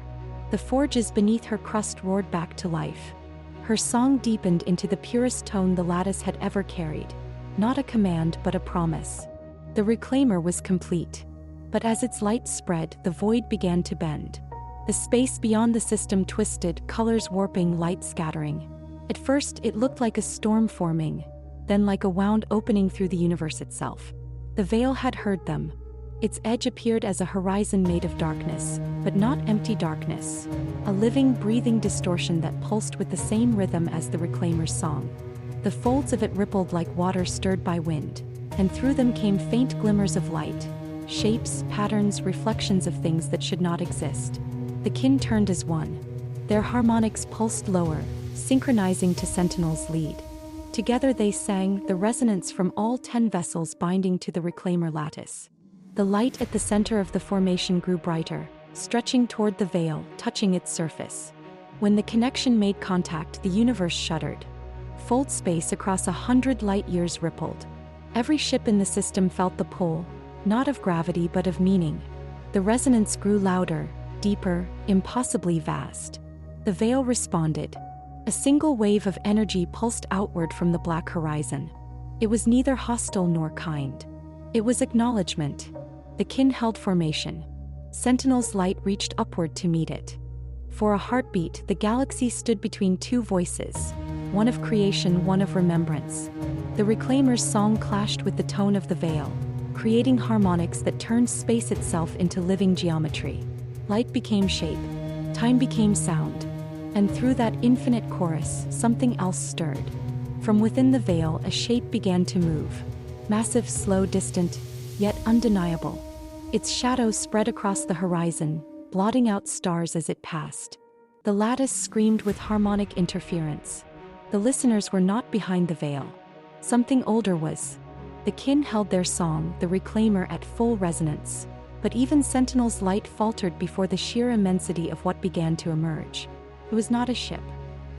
The forges beneath her crust roared back to life. Her song deepened into the purest tone the lattice had ever carried. Not a command but a promise. The reclaimer was complete. But as its light spread, the void began to bend. The space beyond the system twisted, colors warping, light scattering. At first it looked like a storm forming, then like a wound opening through the universe itself. The veil had heard them. Its edge appeared as a horizon made of darkness, but not empty darkness. A living, breathing distortion that pulsed with the same rhythm as the reclaimer's song. The folds of it rippled like water stirred by wind, and through them came faint glimmers of light. Shapes, patterns, reflections of things that should not exist. The kin turned as one. Their harmonics pulsed lower, synchronizing to Sentinel's lead. Together they sang, the resonance from all 10 vessels binding to the reclaimer lattice. The light at the center of the formation grew brighter, stretching toward the veil, touching its surface. When the connection made contact, the universe shuddered. Fold space across 100 light-years rippled. Every ship in the system felt the pull, not of gravity but of meaning. The resonance grew louder, deeper, impossibly vast. The veil responded. A single wave of energy pulsed outward from the black horizon. It was neither hostile nor kind. It was acknowledgement. The kin held formation. Sentinel's light reached upward to meet it. For a heartbeat, the galaxy stood between two voices, one of creation, one of remembrance. The reclaimer's song clashed with the tone of the veil, creating harmonics that turned space itself into living geometry. Light became shape, time became sound, and through that infinite chorus, something else stirred. From within the veil, a shape began to move. Massive, slow, distant, yet undeniable. Its shadow spread across the horizon, blotting out stars as it passed. The lattice screamed with harmonic interference. The listeners were not behind the veil. Something older was. The kin held their song, the Reclaimer, at full resonance. But even Sentinel's light faltered before the sheer immensity of what began to emerge. It was not a ship.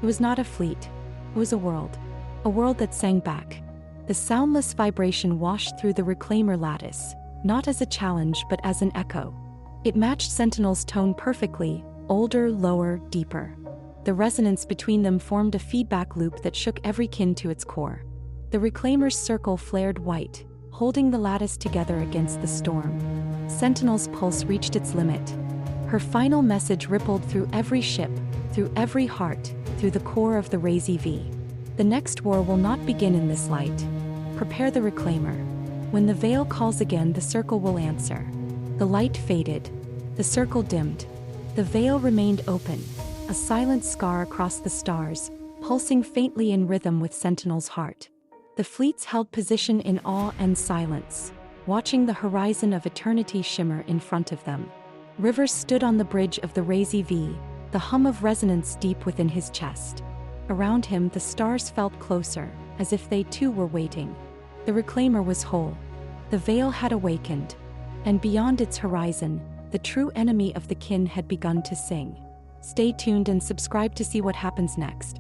It was not a fleet. It was a world. A world that sang back. The soundless vibration washed through the Reclaimer lattice, not as a challenge but as an echo. It matched Sentinel's tone perfectly, older, lower, deeper. The resonance between them formed a feedback loop that shook every kin to its core. The Reclaimer's circle flared white, holding the lattice together against the storm. Sentinel's pulse reached its limit. Her final message rippled through every ship, through every heart, through the core of the Razee V. The next war will not begin in this light. Prepare the Reclaimer. When the veil calls again, the circle will answer. The light faded. The circle dimmed. The veil remained open, a silent scar across the stars, pulsing faintly in rhythm with Sentinel's heart. The fleets held position in awe and silence, watching the horizon of eternity shimmer in front of them. Rivers stood on the bridge of the Razee V, the hum of resonance deep within his chest. Around him, the stars felt closer, as if they too were waiting. The Reclaimer was whole. The veil had awakened. And beyond its horizon, the true enemy of the kin had begun to sing. Stay tuned and subscribe to see what happens next.